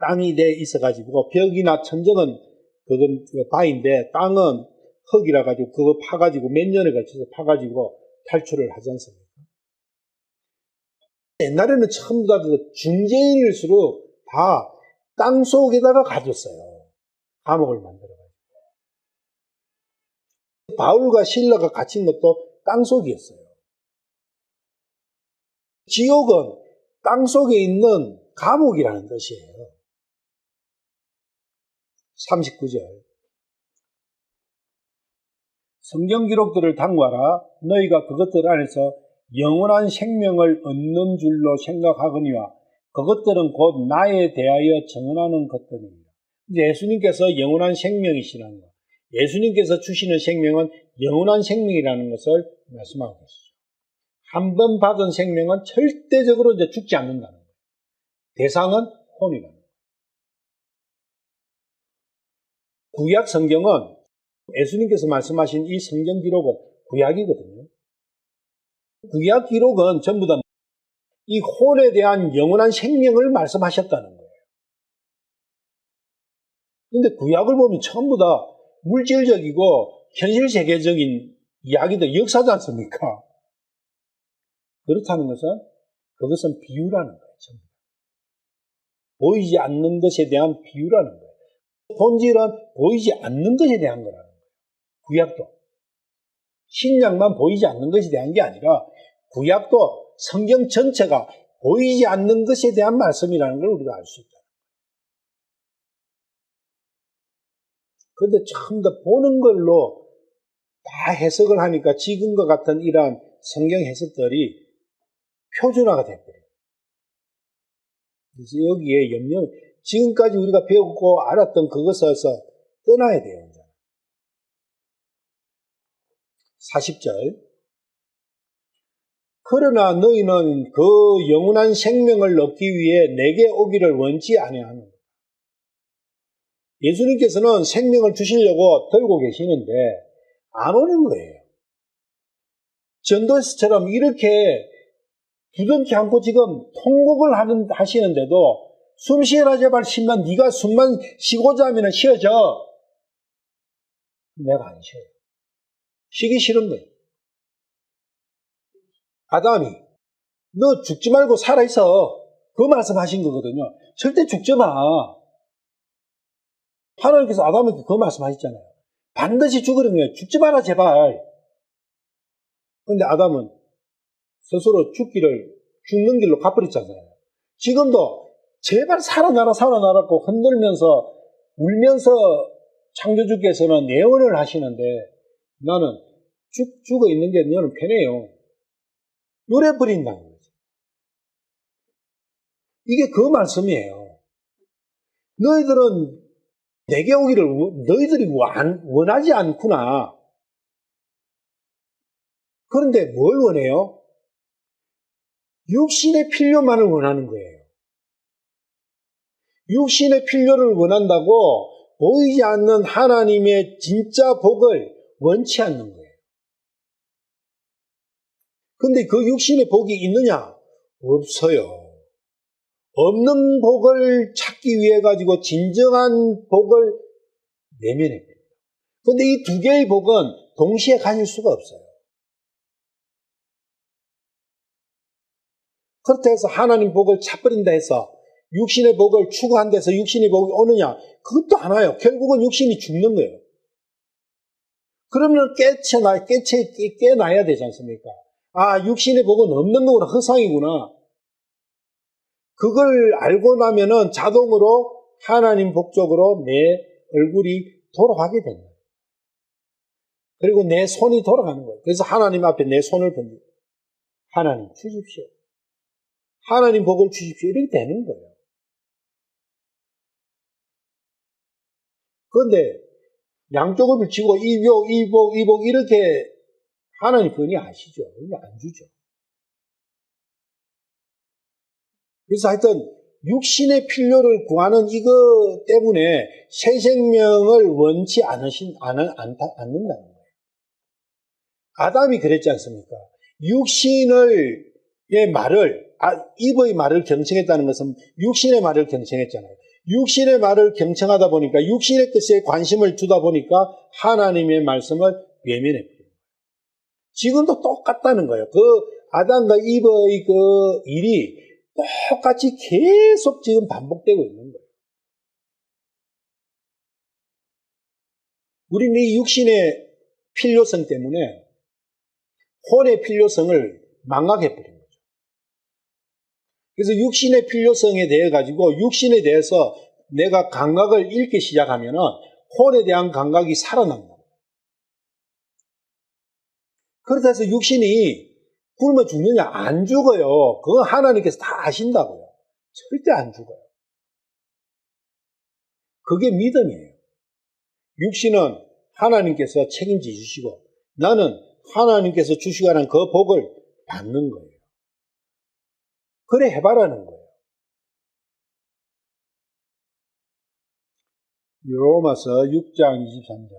땅이 돼 있어가지고 벽이나 천정은 그건 바위인데 땅은 흙이라 가지고 그거 파가지고 몇 년에 걸쳐서 파가지고 탈출을 하지 않습니까? 옛날에는 전부 다 그 중재인일수록 다 땅 속에다가 가뒀어요. 감옥을 만들어가지고. 바울과 실라가 갇힌 것도 땅 속이었어요. 지옥은 땅 속에 있는 감옥이라는 뜻이에요. 39절. 성경 기록들을 탐구하라. 너희가 그것들 안에서 영원한 생명을 얻는 줄로 생각하거니와 그것들은 곧 나에 대하여 정언하는 것들입니다. 예수님께서 영원한 생명이시라는 것. 예수님께서 주시는 생명은 영원한 생명이라는 것을 말씀하고 계시죠. 한 번 받은 생명은 절대적으로 이제 죽지 않는다는 거예요. 대상은 혼이라는 거예요. 구약 성경은 예수님께서 말씀하신 이 성경 기록은 구약이거든요. 구약 기록은 전부 다 이 혼에 대한 영원한 생명을 말씀하셨다는 거예요. 그런데 구약을 보면 전부 다 물질적이고 현실 세계적인 이야기도 역사지 않습니까? 그렇다는 그것은 비유라는 거예요. 전부. 보이지 않는 것에 대한 비유라는 거예요. 본질은 보이지 않는 것에 대한 거라는 거예요. 구약도. 신약만 보이지 않는 것에 대한 게 아니라 구약도 성경 전체가 보이지 않는 것에 대한 말씀이라는 걸 우리가 알 수 있다. 그런데 전부 다 보는 걸로 다 해석을 하니까 지금과 같은 이러한 성경 해석들이 표준화가 돼버려요. 그래서 여기에 지금까지 우리가 배웠고 알았던 그것에서 떠나야 돼요. 40절. 그러나 너희는 그 영원한 생명을 얻기 위해 내게 오기를 원치 아니하노라. 예수님께서는 생명을 주시려고 들고 계시는데 안 오는 거예요. 전도서처럼 이렇게 부정치 않고 지금 통곡을 하시는데도 숨 쉬어라 제발 쉬면 네가 숨만 쉬고자 하면 쉬어져. 내가 안 쉬어요. 쉬기 싫은 거예요. 아담이 너 죽지 말고 살아있어. 그 말씀하신 거거든요. 절대 죽지 마. 하나님께서 아담에게 그 말씀하셨잖아요. 반드시 죽으려면 죽지 마라 제발. 그런데 아담은 스스로 죽는 길로 가버렸잖아요. 지금도 제발 살아나라고 흔들면서 울면서 창조주께서는 예언을 하시는데 나는 죽어 있는 게 너는 편해요. 노래 부린다는 거죠. 이게 그 말씀이에요. 너희들은 내게 오기를 너희들이 원하지 않구나. 그런데 뭘 원해요? 육신의 필요만을 원하는 거예요. 육신의 필요를 원한다고 보이지 않는 하나님의 진짜 복을 원치 않는 거예요. 근데 그 육신의 복이 있느냐? 없어요. 없는 복을 찾기 위해 가지고 진정한 복을 내면에. 근데 이 두 개의 복은 동시에 가질 수가 없어요. 그렇다 해서 하나님 복을 찾버린다 해서 육신의 복을 추구한다 해서 육신의 복이 오느냐? 그것도 안 와요. 결국은 육신이 죽는 거예요. 그러면 깨놔야 되지 않습니까? 아, 육신의 복은 없는 거구나. 허상이구나. 그걸 알고 나면은 자동으로 하나님 복 쪽으로 내 얼굴이 돌아가게 된다. 그리고 내 손이 돌아가는 거예요. 그래서 하나님 앞에 내 손을 번지고 하나님 주십시오. 하나님 복을 주십시오. 이렇게 되는 거예요. 그런데 양쪽을 붙이고 이복 이렇게 하나님 그건 아시죠? 그건 안 주죠. 그래서 하여튼 육신의 필요를 구하는 이거 때문에 새 생명을 원치 않는다는 거예요. 아담이 그랬지 않습니까? 육신의 말을, 이브의 말을 경청했다는 것은 육신의 말을 경청했잖아요. 육신의 말을 경청하다 보니까 육신의 뜻에 관심을 두다 보니까 하나님의 말씀을 외면했어요. 지금도 똑같다는 거예요. 그 아담과 이브의 그 일이 똑같이 계속 지금 반복되고 있는 거예요. 우리는 이 육신의 필요성 때문에 혼의 필요성을 망각해버린 거죠. 그래서 육신의 필요성에 대해 가지고 육신에 대해서 내가 감각을 잃기 시작하면은 혼에 대한 감각이 살아난다. 그렇다 해서 육신이 굶어 죽느냐? 안 죽어요. 그건 하나님께서 다 아신다고요. 절대 안 죽어요. 그게 믿음이에요. 육신은 하나님께서 책임져 주시고 나는 하나님께서 주시가는 그 복을 받는 거예요. 그래 해봐라는 거예요. 로마서 6장 23절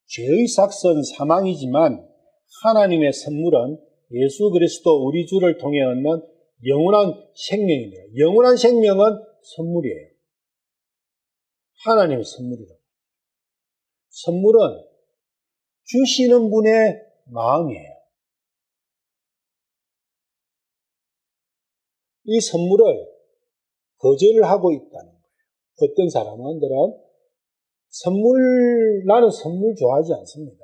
죄의 삭은 사망이지만 하나님의 선물은 예수 그리스도 우리 주를 통해 얻는 영원한 생명입니다. 영원한 생명은 선물이에요. 하나님의 선물이라고. 선물은 주시는 분의 마음이에요. 이 선물을 거절을 하고 있다는 거예요. 어떤 사람들은 나는 선물 좋아하지 않습니다.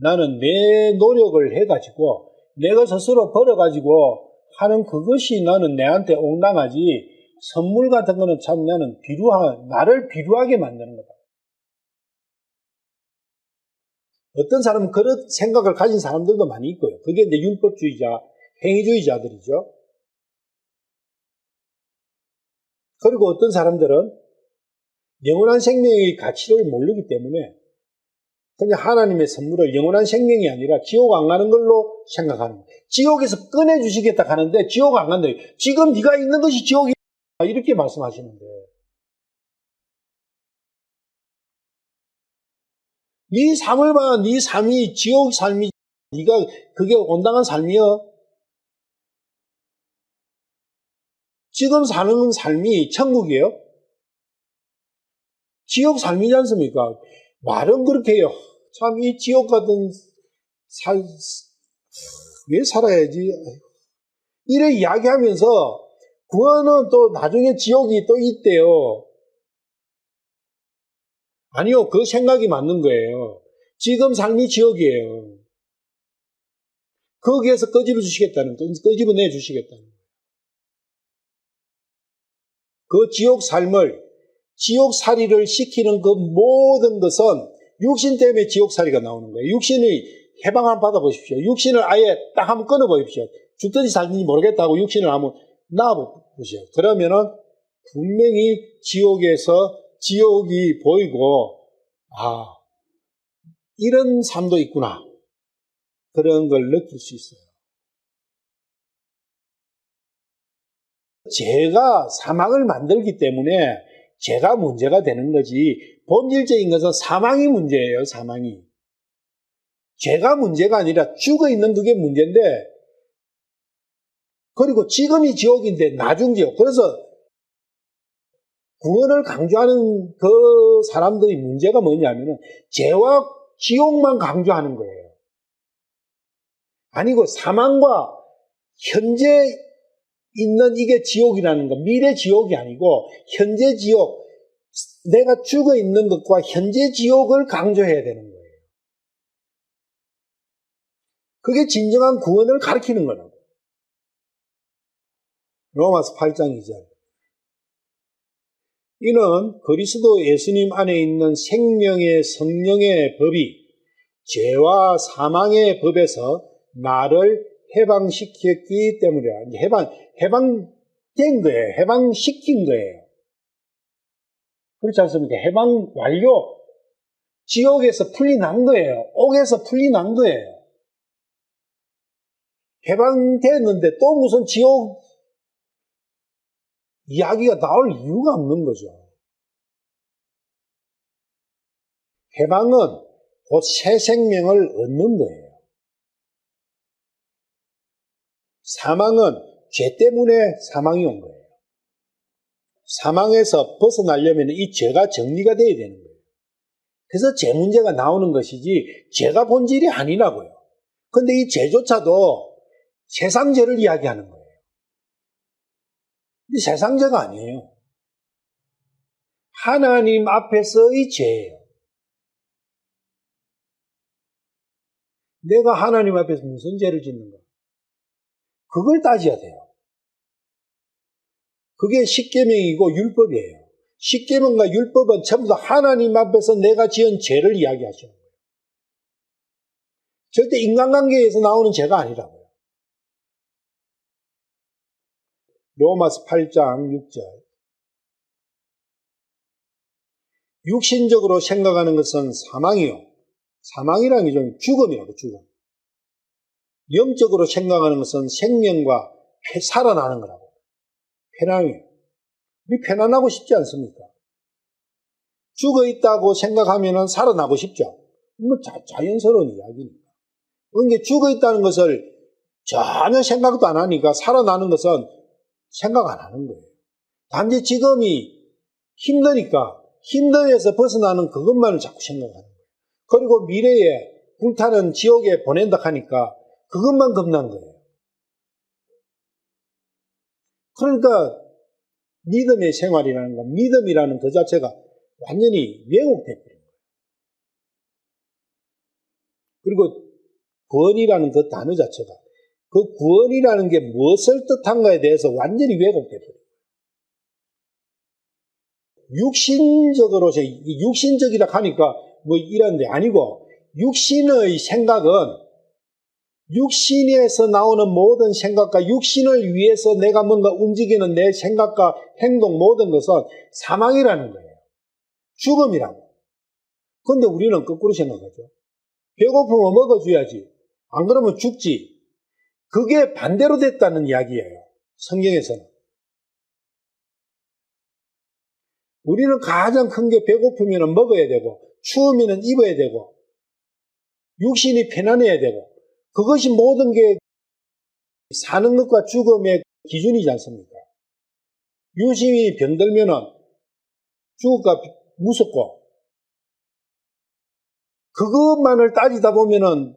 나는 내 노력을 해가지고 내가 스스로 벌어가지고 하는 그것이 나는 내한테 옹당하지 선물 같은 거는 참 나는 나를 비루하게 만드는 거다. 어떤 사람은 그런 생각을 가진 사람들도 많이 있고요. 그게 이제 율법주의자, 행위주의자들이죠. 그리고 어떤 사람들은 영원한 생명의 가치를 모르기 때문에 그냥 하나님의 선물을 영원한 생명이 아니라 지옥 안 가는 걸로 생각하는 거예요. 지옥에서 꺼내주시겠다 하는데 지옥 안 간다. 지금 네가 있는 것이 지옥이다. 이렇게 말씀하시는데 네 삶을 봐. 네 삶이 지옥 삶이 네가 그게 온당한 삶이여. 지금 사는 삶이 천국이에요? 지옥 삶이지 않습니까? 말은 그렇게 해요. 참 이 지옥 같은 왜 살아야지? 이래 이야기하면서 구원은 또 나중에 지옥이 또 있대요. 아니요, 그 생각이 맞는 거예요. 지금 삶이 지옥이에요. 거기에서 끄집어내 주시겠다는 거예요. 그 지옥 삶을, 지옥살이를 시키는 그 모든 것은 육신 때문에 지옥살이가 나오는 거예요. 육신의 해방 한번 받아보십시오. 육신을 아예 딱 한번 끊어보십시오. 죽든지 살든지 모르겠다고 육신을 한번 놔보십시오. 그러면은 분명히 지옥에서 지옥이 보이고, 이런 삶도 있구나. 그런 걸 느낄 수 있어요. 죄가 사망을 만들기 때문에 죄가 문제가 되는 거지, 본질적인 것은 사망이 문제예요, 사망이. 죄가 문제가 아니라 죽어 있는 그게 문제인데, 그리고 지금이 지옥인데 나중 지옥. 그래서 구원을 강조하는 그 사람들의 문제가 뭐냐면은 죄와 지옥만 강조하는 거예요. 아니고 사망과 현재 있는 이게 지옥이라는 거, 미래 지옥이 아니고 현재 지옥, 내가 죽어 있는 것과 현재 지옥을 강조해야 되는 거예요. 그게 진정한 구원을 가리키는 거라고. 로마서 8장 2절. 이는 그리스도 예수님 안에 있는 생명의 성령의 법이 죄와 사망의 법에서 나를 해방시켰기 때문이라. 해방된 거예요. 해방시킨 거예요. 그렇지 않습니까? 해방 완료. 지옥에서 풀려난 거예요. 옥에서 풀려난 거예요. 해방됐는데 또 무슨 지옥 이야기가 나올 이유가 없는 거죠. 해방은 곧 새 생명을 얻는 거예요. 사망은 죄 때문에 사망이 온 거예요. 사망에서 벗어나려면 이 죄가 정리가 돼야 되는 거예요. 그래서 죄 문제가 나오는 것이지 죄가 본질이 아니라고요. 근데 이 죄조차도 세상 죄를 이야기하는 거예요. 근데 세상 죄가 아니에요. 하나님 앞에서의 죄예요. 내가 하나님 앞에서 무슨 죄를 짓는가? 그걸 따져야 돼요. 그게 십계명이고 율법이에요. 십계명과 율법은 전부 다 하나님 앞에서 내가 지은 죄를 이야기하시는 거예요. 절대 인간관계에서 나오는 죄가 아니라고요. 로마서 8장 6절. 육신적으로 생각하는 것은 사망이요. 사망이라는 게 좀 죽음이라고, 죽음. 영적으로 생각하는 것은 생명과 살아나는 거라고. 편안해요. 우리 편안하고 싶지 않습니까? 죽어 있다고 생각하면 살아나고 싶죠. 뭐 자연스러운 이야기니까. 그러니까 죽어 있다는 것을 전혀 생각도 안 하니까 살아나는 것은 생각 안 하는 거예요. 단지 지금이 힘드니까 힘듦에서 벗어나는 그것만을 자꾸 생각하는 거예요. 그리고 미래에 불타는 지옥에 보낸다 하니까 그것만 겁난 거예요. 그러니까 믿음의 생활이라는 건, 믿음이라는 그 자체가 완전히 왜곡돼 버린 거예요. 그리고 구원이라는 그 단어 자체가 그 구원이라는 게 무엇을 뜻한가에 대해서 완전히 왜곡돼 버린 거예요. 육신적이라 하니까 뭐 이런데 아니고, 육신의 생각은 육신에서 나오는 모든 생각과 육신을 위해서 내가 뭔가 움직이는 내 생각과 행동 모든 것은 사망이라는 거예요. 죽음이라고. 그런데 우리는 거꾸로 생각하죠. 배고프면 먹어줘야지. 안 그러면 죽지. 그게 반대로 됐다는 이야기예요. 성경에서는. 우리는 가장 큰 게 배고프면 먹어야 되고, 추우면 입어야 되고, 육신이 편안해야 되고, 그것이 모든 게 사는 것과 죽음의 기준이지 않습니까? 육신이 병들면은 죽을까 무섭고, 그것만을 따지다 보면은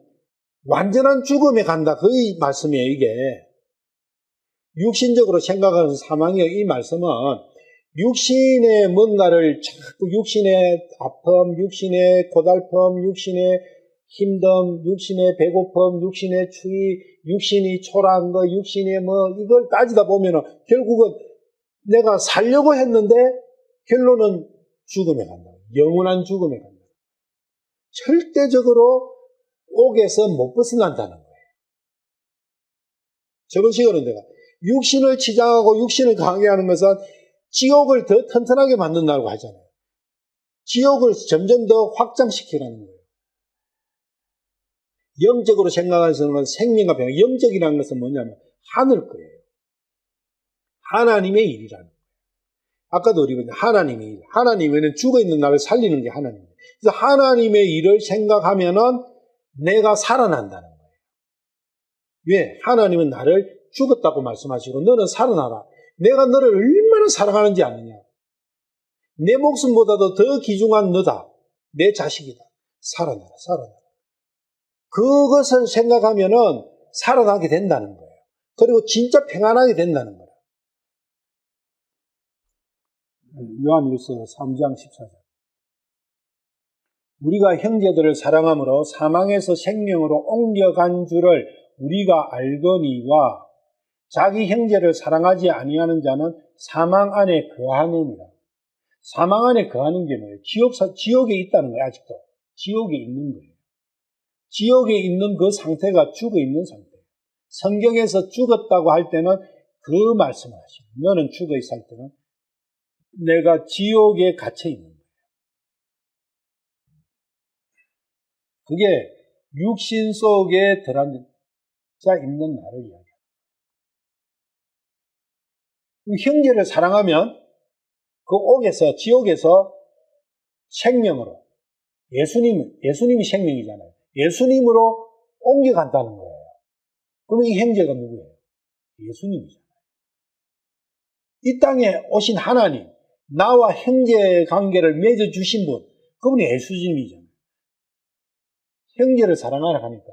완전한 죽음에 간다. 그 말씀이에요, 이게. 육신적으로 생각하는 사망이에요. 이 말씀은 육신의 뭔가를 자꾸 육신의 아픔, 육신의 고달픔, 육신의 힘듦, 육신의 배고픔, 육신의 추위, 육신이 초라한 거, 육신의 뭐 이걸 따지다 보면은 결국은 내가 살려고 했는데 결론은 죽음에 간다. 영원한 죽음에 간다. 절대적으로 옥에서 못 벗어난다는 거예요. 저번 시간은 내가 육신을 치장하고 육신을 강하게 하는 것은 지옥을 더 튼튼하게 만든다고 하잖아요. 지옥을 점점 더 확장시키라는 거예요. 영적으로 생각하는 생명과 변화. 영적이라는 것은 뭐냐면 하늘 거예요. 하나님의 일이라는 거예요. 아까도 우리가 하나님의 일. 하나님은 죽어있는 나를 살리는 게 하나님이에요. 그래서 하나님의 일을 생각하면은 내가 살아난다는 거예요. 왜? 하나님은 나를 죽었다고 말씀하시고 너는 살아나라. 내가 너를 얼마나 사랑하는지 아느냐. 내 목숨보다도 더 귀중한 너다. 내 자식이다. 살아나라, 살아나라. 그것을 생각하면은 살아나게 된다는 거예요. 그리고 진짜 평안하게 된다는 거예요. 요한일서 3장 14절. 우리가 형제들을 사랑함으로 사망에서 생명으로 옮겨간 줄을 우리가 알거니와 자기 형제를 사랑하지 아니하는 자는 사망 안에 거하느니라. 사망 안에 거하는 게 뭐예요? 지옥에 있다는 거예요, 아직도. 지옥에 있는 거예요. 지옥에 있는 그 상태가 죽어 있는 상태예요. 성경에서 죽었다고 할 때는 그 말씀을 하시고, 너는 죽어 있을 때는 내가 지옥에 갇혀 있는 거예요. 그게 육신 속에 들어앉아 있는 나를 이야기합니다. 형제를 사랑하면 그 지옥에서 생명으로, 예수님이 생명이잖아요. 예수님으로 옮겨간다는 거예요. 그러면 이 형제가 누구예요? 예수님이잖아요. 이 땅에 오신 하나님, 나와 형제 관계를 맺어주신 분, 그분이 예수님이잖아요. 형제를 사랑하라 하니까,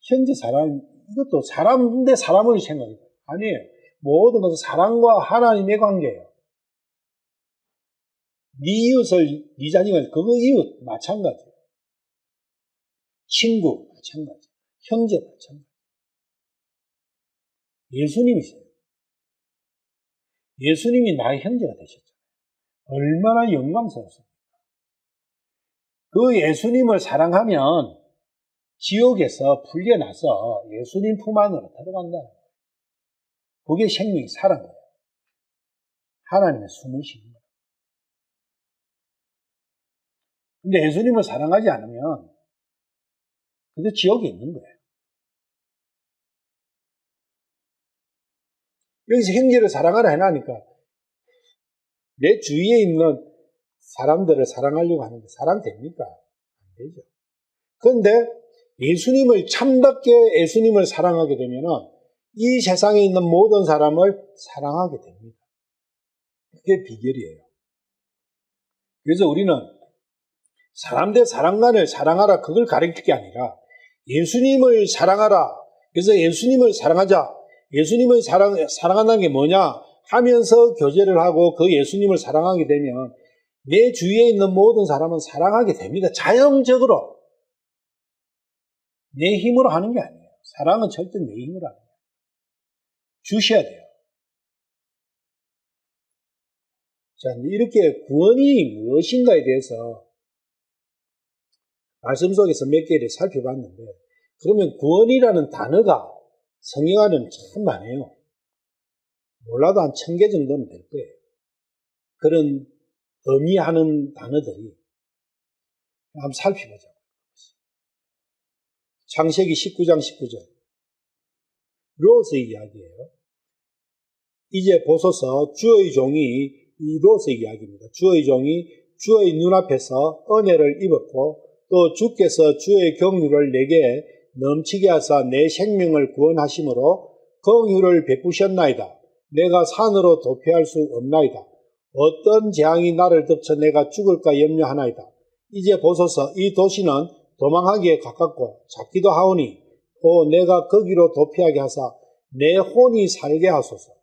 형제 사랑, 이것도 사람 대 사람을 생각해요. 아니에요. 모든 것은 사랑과 하나님의 관계예요. 네 이웃을, 네 자녀가, 그거 이웃 마찬가지예요. 친구 마찬가지, 형제 마찬가지. 예수님이세요. 예수님이 나의 형제가 되셨잖아요. 얼마나 영광스럽습니까? 그 예수님을 사랑하면 지옥에서 풀려나서 예수님 품 안으로 들어간다는 거예요. 그게 생명이 살아난 거예요. 하나님의 숨을 쉬는 거예요. 근데 예수님을 사랑하지 않으면 그게 지옥에 있는 거예요. 여기서 형제를 사랑하라 해놔니까 내 주위에 있는 사람들을 사랑하려고 하는데 사랑 됩니까? 안 되죠. 그런데 참답게 예수님을 사랑하게 되면은 이 세상에 있는 모든 사람을 사랑하게 됩니다. 그게 비결이에요. 그래서 우리는 사람 대 사람 간을 사랑하라, 그걸 가르칠 게 아니라 예수님을 사랑하라. 그래서 예수님을 사랑하자. 예수님을 사랑한다는 게 뭐냐 하면서 교제를 하고 그 예수님을 사랑하게 되면 내 주위에 있는 모든 사람은 사랑하게 됩니다. 자연적으로. 내 힘으로 하는 게 아니에요. 사랑은 절대 내 힘으로 하는 거예요. 주셔야 돼요. 자, 이렇게 구원이 무엇인가에 대해서 말씀 속에서 몇 개를 살펴봤는데, 그러면 구원이라는 단어가 성경 안에는 참 많아요. 몰라도 한 1000개 정도는 될 거예요. 그런 의미하는 단어들이. 한번 살펴보자. 창세기 19장 19절. 롯의 이야기예요. 이제 보소서 주의 종이, 이 롯의 이야기입니다. 주의 종이 주의 눈앞에서 은혜를 입었고 또 주께서 주의 경륜을 내게 넘치게 하사 내 생명을 구원하심으로 긍휼을 베푸셨나이다. 내가 산으로 도피할 수 없나이다. 어떤 재앙이 나를 덮쳐 내가 죽을까 염려하나이다. 이제 보소서 이 도시는 도망하기에 가깝고 작기도 하오니 내가 거기로 도피하게 하사 내 혼이 살게 하소서.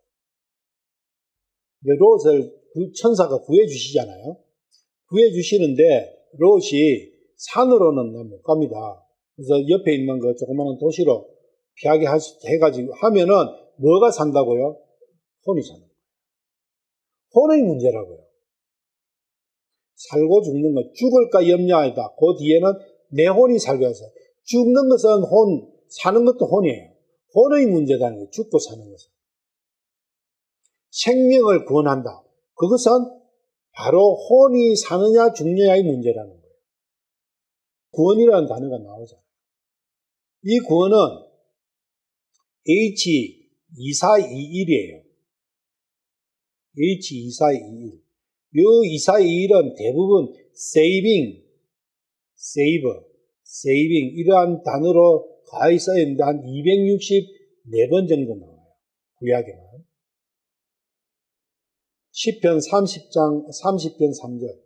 롯을 천사가 구해주시잖아요. 구해주시는데 롯이 산으로는 못 갑니다. 그래서 옆에 있는 그 조그마한 도시로 피하게 해가지고 하면은 뭐가 산다고요? 혼이 사는 거예요. 혼의 문제라고요. 살고 죽는 것, 죽을까 염려하다. 그 뒤에는 내 혼이 살게 해서 죽는 것은 혼, 사는 것도 혼이에요. 혼의 문제다는 게 죽고 사는 것은. 생명을 구원한다. 그것은 바로 혼이 사느냐 죽느냐의 문제라는 거예요. 구원이라는 단어가 나오잖아요. 이 구원은 H2421이에요. H2421. 이 2421은 대부분 saving 이러한 단어로 가히 써있는데 한 264번 정도 나와요. 구약에는. 시편 30편 3절.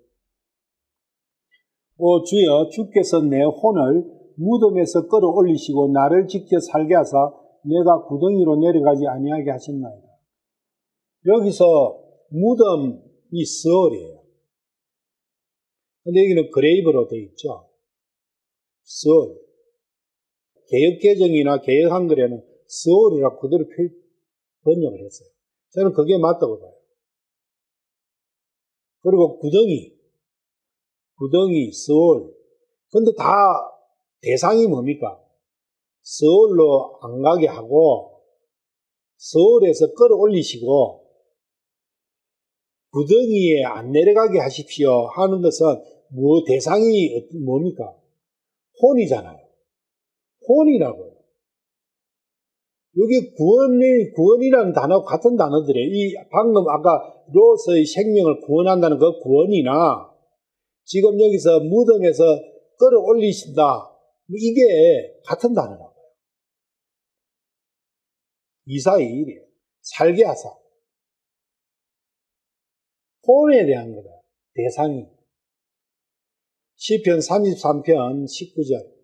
오 주여, 주께서 내 혼을 무덤에서 끌어올리시고 나를 지켜 살게 하사 내가 구덩이로 내려가지 아니하게 하셨나이다. 여기서 무덤이 스월이에요. 근데 여기는 그레이브로 되어 있죠. 스월. 개역개정이나 개역 한글에는 스월이라고 그대로 번역을 했어요. 저는 그게 맞다고 봐요. 그리고 구덩이, 서울. 근데 다 대상이 뭡니까? 서울로 안 가게 하고 서울에서 끌어올리시고 구덩이에 안 내려가게 하십시오 하는 것은 대상이 뭡니까? 혼이잖아요. 혼이라고요. 여기 구원이라는 단어하고 같은 단어들이에요. 이 방금 아까 로스의 생명을 구원한다는 그 구원이나 지금 여기서 무덤에서 끌어올리신다. 이게 같은 단어라고요. 이사이일이에요. 살게 하사. 혼에 대한 거다. 대상이. 시편 33편 19절.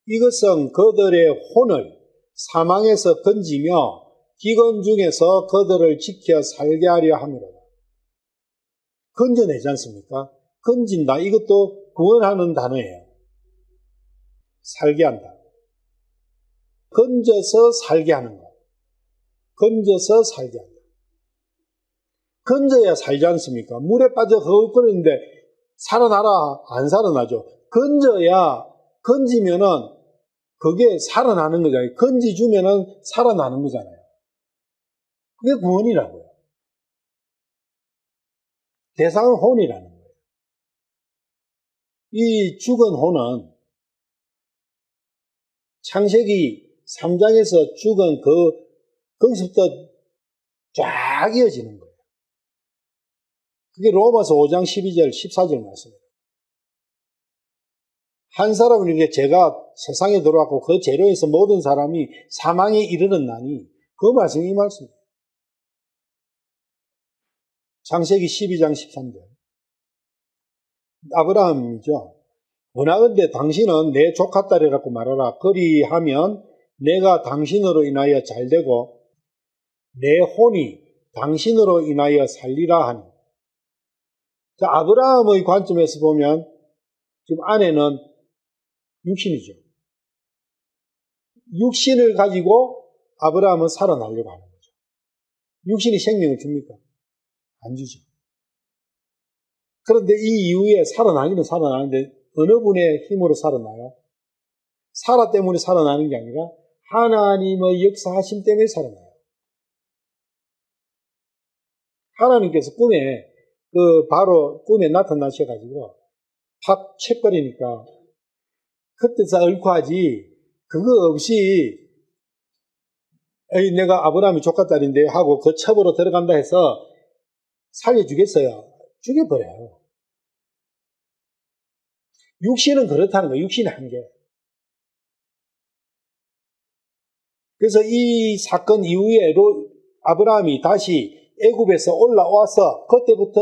이것은 그들의 혼을 사망에서 건지며 기근 중에서 그들을 지켜 살게 하려 함이로다. 건져내지 않습니까? 건진다. 이것도 구원하는 단어예요. 살게 한다. 건져서 살게 하는 것. 건져서 살게 한다. 건져야 살지 않습니까? 물에 빠져 허우거리는데 살아나라? 안 살아나죠. 건지면은 그게 살아나는 거잖아요. 건지주면은 살아나는 거잖아요. 그게 구원이라고요. 대상은 혼이라는 거예요. 이 죽은 혼은 창세기 3장에서 죽은 거기서부터 쫙 이어지는 거예요. 그게 로마서 5장 12절, 14절 말씀이에요. 한 사람은 이렇게 죄가 세상에 들어왔고 그 죄로 인해서 모든 사람이 사망에 이르는 나니 그 말씀이 이 말씀이에요. 창세기 12장 13절. 아브라함이죠. 원하건대 당신은 내 조카 딸이라고 말하라. 그리하면 내가 당신으로 인하여 잘되고 내 혼이 당신으로 인하여 살리라 하니. 자, 아브라함의 관점에서 보면 지금 아내는 육신이죠. 육신을 가지고 아브라함은 살아나려고 하는 거죠. 육신이 생명을 줍니까? 안 주죠. 그런데 이 이후에 살아나기는 살아나는데 어느 분의 힘으로 살아나요? 사라 때문에 살아나는 게 아니라 하나님의 역사하심 때문에 살아나요. 하나님께서 바로 꿈에 나타나셔가지고 팍 채버리니까 그때서 얽화하지 그거 없이 내가 아브라함이 조카 딸인데 하고 그 첩으로 들어간다 해서 살려주겠어요? 죽여버려요. 육신은 그렇다는 거예요. 육신의 한계. 그래서 이 사건 이후에 아브라함이 다시 애굽에서 올라와서 그때부터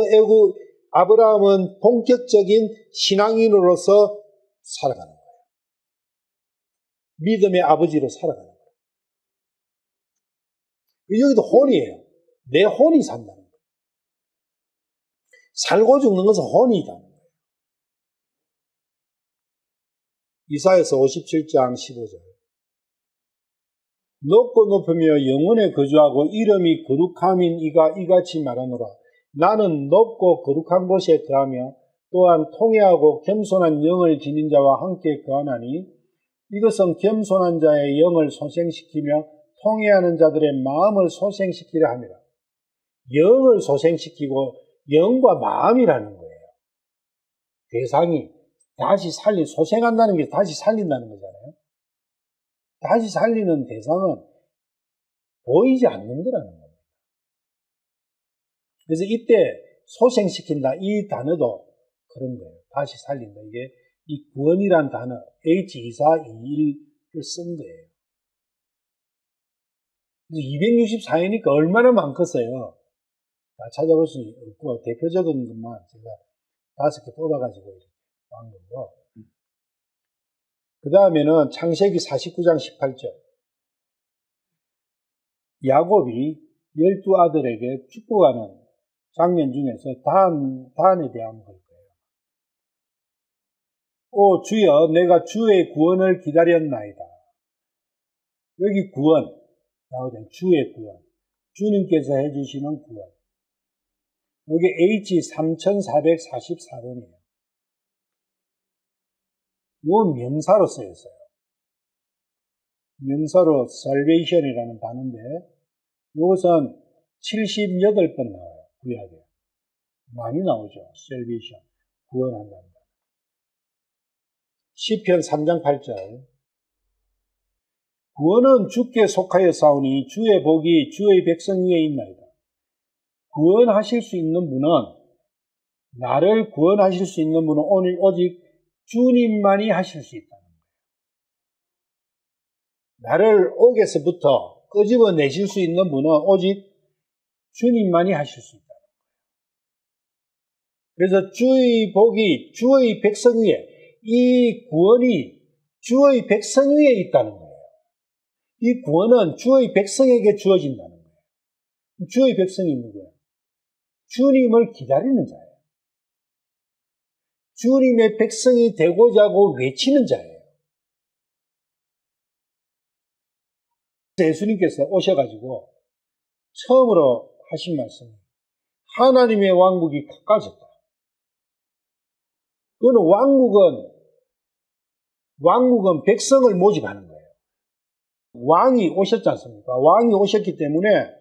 아브라함은 본격적인 신앙인으로서 살아가는 거예요. 믿음의 아버지로 살아가는 거예요. 여기도 혼이에요. 내 혼이 산다는 거예요. 살고 죽는 것은 혼이다. 이사야서 57장 15절. 높고 높으며 영원에 거주하고 이름이 거룩함인 이가 이같이 말하노라. 나는 높고 거룩한 곳에 거하며 또한 통회하고 겸손한 영을 지닌 자와 함께 거하나니 이것은 겸손한 자의 영을 소생시키며 통회하는 자들의 마음을 소생시키려 함이라. 영을 소생시키고 영과 마음이라는 거예요. 대상이 다시 소생한다는 게 다시 살린다는 거잖아요. 다시 살리는 대상은 보이지 않는 거라는 겁니다. 그래서 이때 소생시킨다 이 단어도 그런 거예요. 다시 살린다. 이게 이 구원이란 단어 H2421을 쓴 거예요. 그래서 264회니까 얼마나 많겠어요. 다 찾아볼 수 없고 대표적인 것만 제가 5개 뽑아가지고 이렇게 한 거고. 그 다음에는 창세기 49장 18절. 야곱이 12아들에게 축복하는 장면 중에서 단에 대한 걸 거예요. 오 주여 내가 주의 구원을 기다렸나이다. 여기 구원 나오잖아요. 주의 구원. 주님께서 해주시는 구원. 여기 H 3444번이에요. 이건 명사로 쓰였어요. 명사로 salvation이라는 단어인데 이것은 78번 나와요. 구약에. 많이 나오죠. salvation. 구원한다는 거. 시편 3장 8절. 구원은 주께 속하여 싸우니 주의 복이 주의 백성 위에 있나이다. 구원하실 수 있는 분은, 나를 구원하실 수 있는 분은 오늘 오직 주님만이 하실 수 있다는 거예요. 나를 옥에서부터 끄집어내실 수 있는 분은 오직 주님만이 하실 수 있다는 거예요. 그래서 주의 복이 주의 백성 위에, 이 구원이 주의 백성 위에 있다는 거예요. 이 구원은 주의 백성에게 주어진다는 거예요. 주의 백성이 누구예요? 주님을 기다리는 자예요. 주님의 백성이 되고자 하고 외치는 자예요. 예수님께서 오셔가지고 처음으로 하신 말씀이 하나님의 왕국이 가까워졌다. 그거는 왕국은 백성을 모집하는 거예요. 왕이 오셨지 않습니까? 왕이 오셨기 때문에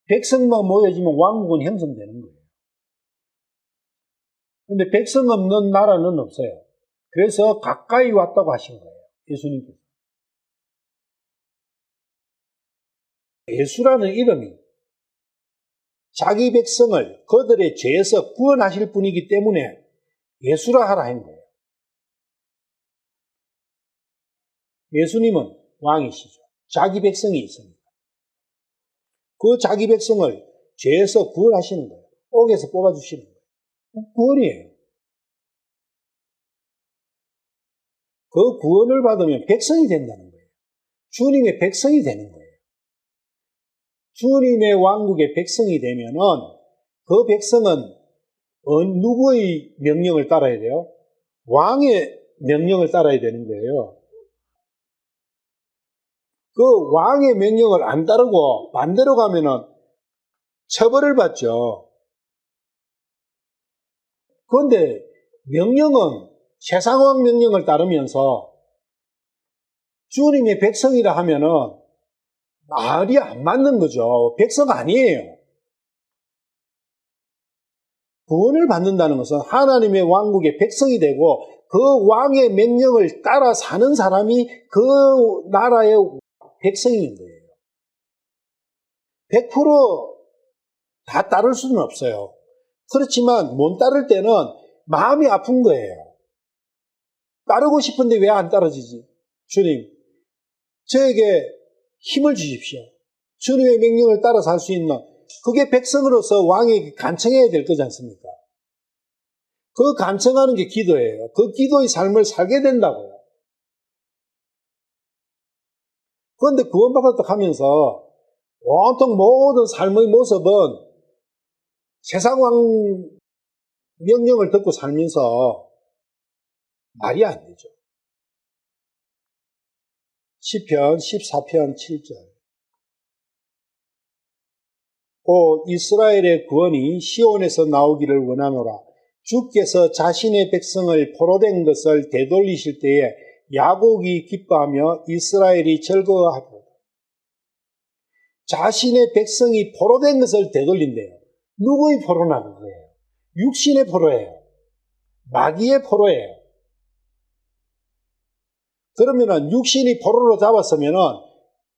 백성만 모여지면 왕국은 형성되는 거예요. 근데 백성 없는 나라는 없어요. 그래서 가까이 왔다고 하신 거예요. 예수님께서. 예수라는 이름이 자기 백성을 그들의 죄에서 구원하실 분이기 때문에 예수라 하라 한 거예요. 예수님은 왕이시죠. 자기 백성이 있습니다. 그 자기 백성을 죄에서 구원하시는 거예요. 옥에서 뽑아주시는 거예요. 구원이에요. 그 구원을 받으면 백성이 된다는 거예요. 주님의 백성이 되는 거예요. 주님의 왕국의 백성이 되면은 그 백성은 누구의 명령을 따라야 돼요? 왕의 명령을 따라야 되는 거예요. 그 왕의 명령을 안 따르고 반대로 가면은 처벌을 받죠. 그런데 명령은 세상왕 명령을 따르면서 주님의 백성이라 하면은 말이 안 맞는 거죠. 백성 아니에요. 구원을 받는다는 것은 하나님의 왕국의 백성이 되고 그 왕의 명령을 따라 사는 사람이 그 나라의 백성인 거예요. 100% 다 따를 수는 없어요. 그렇지만 못 따를 때는 마음이 아픈 거예요. 따르고 싶은데 왜 안 따라지지? 주님, 저에게 힘을 주십시오. 주님의 명령을 따라 살 수 있는, 그게 백성으로서 왕에게 간청해야 될 거지 않습니까? 그 간청하는 게 기도예요. 그 기도의 삶을 살게 된다고요. 그런데 구원받았다 하면서 온통 모든 삶의 모습은 세상 왕 명령을 듣고 살면서 말이 안 되죠. 시편 14편 7절. 오 이스라엘의 구원이 시온에서 나오기를 원하노라. 주께서 자신의 백성을 포로된 것을 되돌리실 때에 야곱이 기뻐하며 이스라엘이 즐거워하고, 자신의 백성이 포로된 것을 되돌린대요. 누구의 포로라는 거예요? 육신의 포로예요. 마귀의 포로예요. 그러면은 육신이 포로로 잡았으면은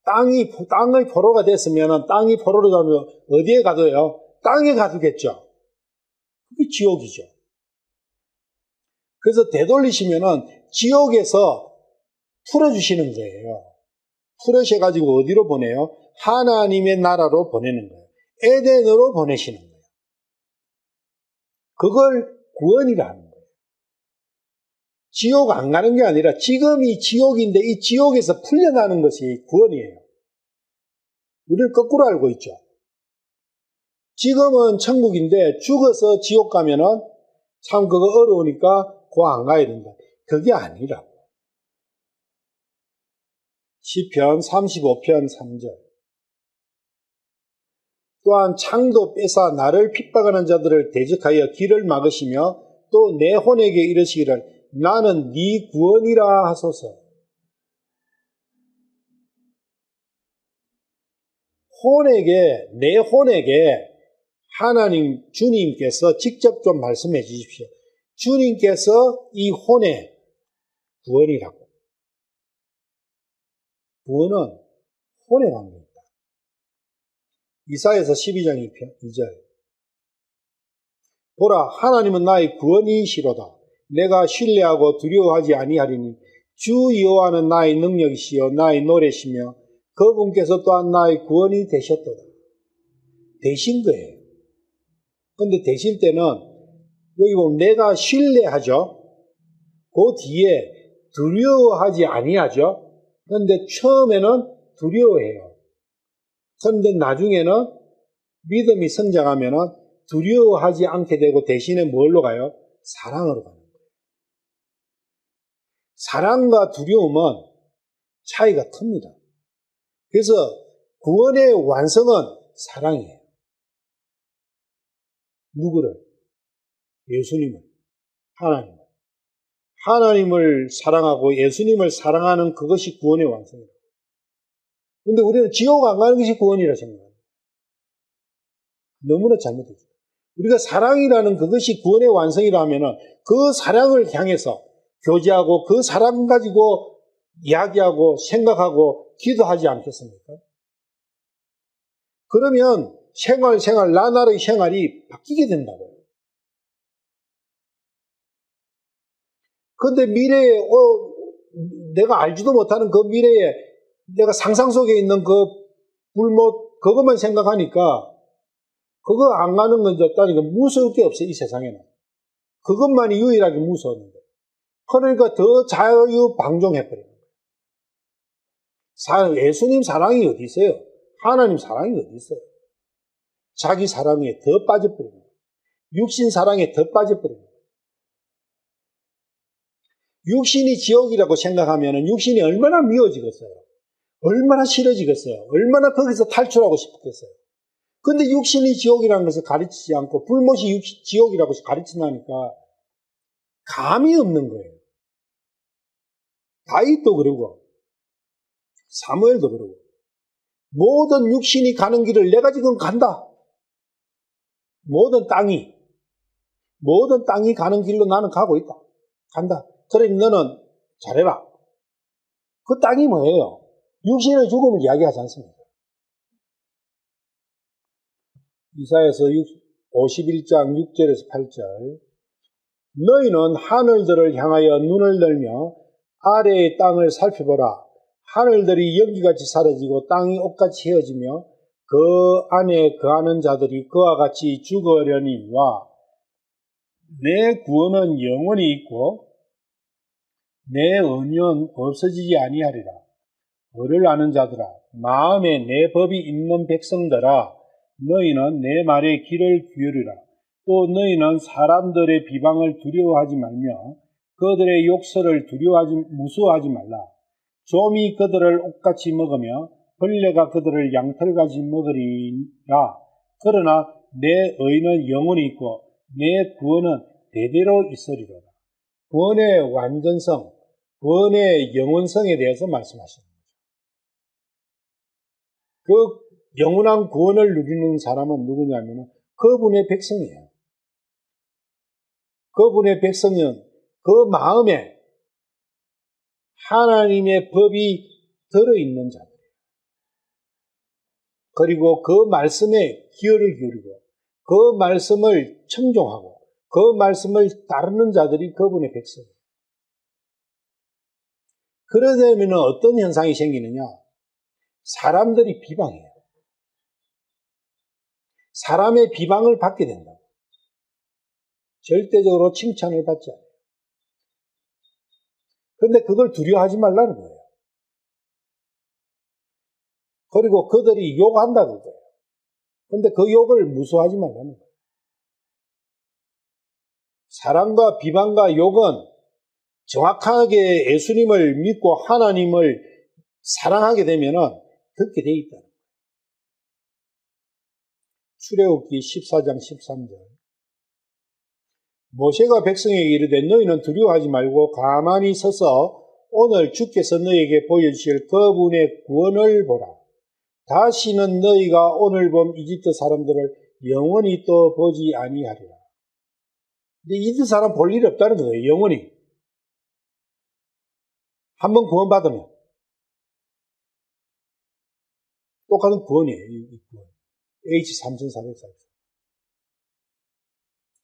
땅의 포로가 됐으면은 땅이 포로로 잡으면 어디에 가둬요? 땅에 가두겠죠. 그게 지옥이죠. 그래서 되돌리시면은 지옥에서 풀어주시는 거예요. 풀으셔가지고 어디로 보내요? 하나님의 나라로 보내는 거예요. 에덴으로 보내시는 거예요. 그걸 구원이라 하는 거예요. 지옥 안 가는 게 아니라 지금이 지옥인데 이 지옥에서 풀려나는 것이 구원이에요. 우리는 거꾸로 알고 있죠. 지금은 천국인데 죽어서 지옥 가면은 참 그거 어려우니까 고 안 가야 된다. 그게 아니라고. 시편 35편 3절. 또한 창도 뺏어 나를 핍박하는 자들을 대적하여 길을 막으시며 또 내 혼에게 이르시기를 나는 네 구원이라 하소서. 내 혼에게 하나님 주님께서 직접 좀 말씀해 주십시오. 주님께서 이 혼의 구원이라고. 구원은 혼에 관계있다. 이사야서 12장 2절. 보라, 하나님은 나의 구원이시로다. 내가 신뢰하고 두려워하지 아니하리니 주 여호와는 나의 능력이시요 나의 노래시며 그분께서 또한 나의 구원이 되셨도다. 되신 거예요. 근데 되실 때는 여기 보면 내가 신뢰하죠. 그 뒤에 두려워하지 아니하죠. 그런데 처음에는 두려워해요. 그런데 나중에는 믿음이 성장하면은 두려워하지 않게 되고 대신에 뭘로 가요? 사랑으로 가는 거예요. 사랑과 두려움은 차이가 큽니다. 그래서 구원의 완성은 사랑이에요. 누구를? 예수님을. 하나님을 사랑하고 예수님을 사랑하는 그것이 구원의 완성이에요. 근데 우리는 지옥 안 가는 것이 구원이라 생각합니다. 너무나 잘못했죠. 우리가 사랑이라는 그것이 구원의 완성이라면 그 사랑을 향해서 교제하고 그 사랑 가지고 이야기하고 생각하고 기도하지 않겠습니까? 그러면 나날의 생활이 바뀌게 된다고요. 그런데 미래에 내가 알지도 못하는 그 미래에 내가 상상 속에 있는 그 불못 그것만 생각하니까 그거 안 가는 건 없다니까 무서울 게 없어요. 이 세상에는. 그것만이 유일하게 무서웠는데. 그러니까 더 자유방종해버려요. 예수님 사랑이 어디 있어요? 하나님 사랑이 어디 있어요? 자기 사랑에 더 빠져버리는 거예요. 육신 사랑에 더 빠져버리는 거예요. 육신이 지옥이라고 생각하면 육신이 얼마나 미워지겠어요? 얼마나 싫어지겠어요? 얼마나 거기서 탈출하고 싶겠어요? 근데 육신이 지옥이라는 것을 가르치지 않고 불못이 지옥이라고 가르치나니까 감이 없는 거예요. 다윗도 그러고 사무엘도 그러고 모든 육신이 가는 길을 내가 지금 간다. 모든 땅이 가는 길로 나는 가고 있다. 간다. 그러니 너는 잘해라. 그 땅이 뭐예요? 육신의 죽음을 이야기하지 않습니까? 이사야서 51장 6절에서 8절. 너희는 하늘들을 향하여 눈을 들며 아래의 땅을 살펴보라. 하늘들이 연기같이 사라지고 땅이 옷같이 헤어지며 그 안에 거하는 자들이 그와 같이 죽으려니와 내 구원은 영원히 있고 내 언약은 없어지지 아니하리라. 너를 아는 자들아, 마음에 내 법이 있는 백성들아, 너희는 내 말에 귀를 기울이라. 또 너희는 사람들의 비방을 두려워하지 말며 그들의 욕설을 무서워하지 말라. 좀이 그들을 옷같이 먹으며 벌레가 그들을 양털같이 먹으리라. 그러나 내 의는 영원히 있고 내 구원은 대대로 있으리로다. 구원의 완전성, 구원의 영원성에 대해서 말씀하시는 거죠. 그 영원한 구원을 누리는 사람은 누구냐면 그분의 백성이에요. 그분의 백성은 그 마음에 하나님의 법이 들어있는 자들이에요. 그리고 그 말씀에 귀를 기울이고 그 말씀을 청종하고 그 말씀을 따르는 자들이 그분의 백성이에요. 그러려면 어떤 현상이 생기느냐? 사람들이 비방해요. 사람의 비방을 받게 된다. 절대적으로 칭찬을 받지 않아요. 그런데 그걸 두려워하지 말라는 거예요. 그리고 그들이 욕한다는 거예요. 그런데 그 욕을 무서워하지 말라는 거예요. 사랑과 비방과 욕은 정확하게 예수님을 믿고 하나님을 사랑하게 되면 듣게 돼 있다. 출애굽기 14장 13절. 모세가 백성에게 이르되 너희는 두려워하지 말고 가만히 서서 오늘 주께서 너희에게 보여주실 그분의 구원을 보라. 다시는 너희가 오늘 본 이집트 사람들을 영원히 또 보지 아니하리라. 근데 이집트 사람 볼 일이 없다는 거예요. 영원히. 한번 구원받으면 똑같은 구원이에요. 이 구원. H3444.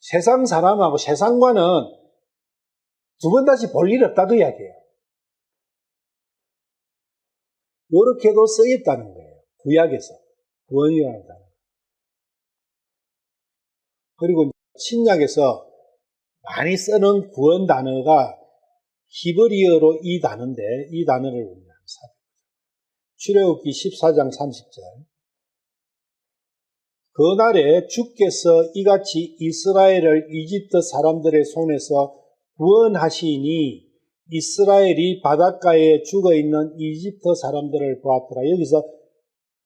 세상 사람하고 세상과는 두 번 다시 볼 일 없다 그 이야기예요. 요렇게도 쓰였다는 거예요. 구약에서. 구원이라는 단어. 그리고 신약에서 많이 쓰는 구원 단어가 히브리어로 이 단어인데 이 단어를 우리가 살펴보죠. 출애굽기 14장 30절. 그날에 주께서 이같이 이스라엘을 이집트 사람들의 손에서 구원하시니 이스라엘이 바닷가에 죽어있는 이집트 사람들을 보았더라. 여기서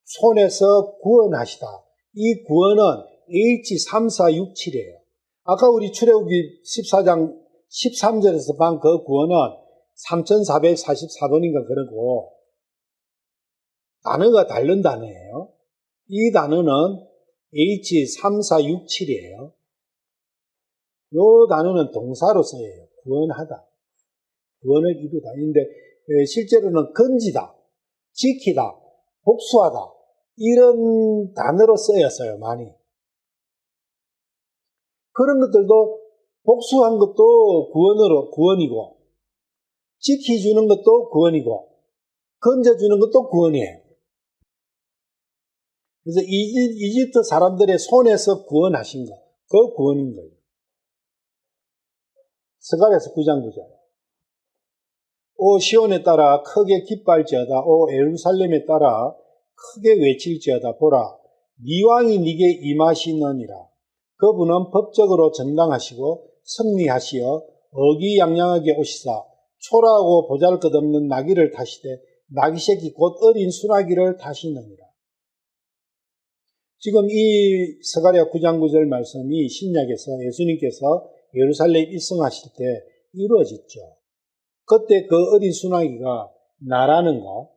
손에서 구원하시다. 이 구원은 H3467이에요. 아까 우리 출애굽기 14장 13절에서 본 그 구원은 3444번인가 그러고 단어가 다른 단어예요. 이 단어는 H3467이에요. 이 단어는 동사로 써요. 구원하다. 구원을 이루다. 근데 실제로는 건지다, 지키다, 복수하다 이런 단어로 쓰였어요. 많이. 그런 것들도 복수한 것도 구원이고 지키주는 것도 구원이고 건져주는 것도 구원이에요. 그래서 이집트 사람들의 손에서 구원하신 것, 그 구원인 거예요. 스가랴서 9장 9절. 오 시온에 따라 크게 기뻐할지어다. 오 예루살렘에 따라 크게 외칠지어다. 보라, 네 왕이 네게 임하시느니라. 그분은 법적으로 정당하시고 승리하시어 어기양양하게 오시사 초라하고 보잘것없는 나귀를 타시되 나귀 새끼 곧 어린 수나기를 타시느니라. 지금 이 스가랴 9장 9절 말씀이 신약에서 예수님께서 예루살렘 입성하실 때 이루어졌죠. 그때 그 어린 수나기가 나라는 거,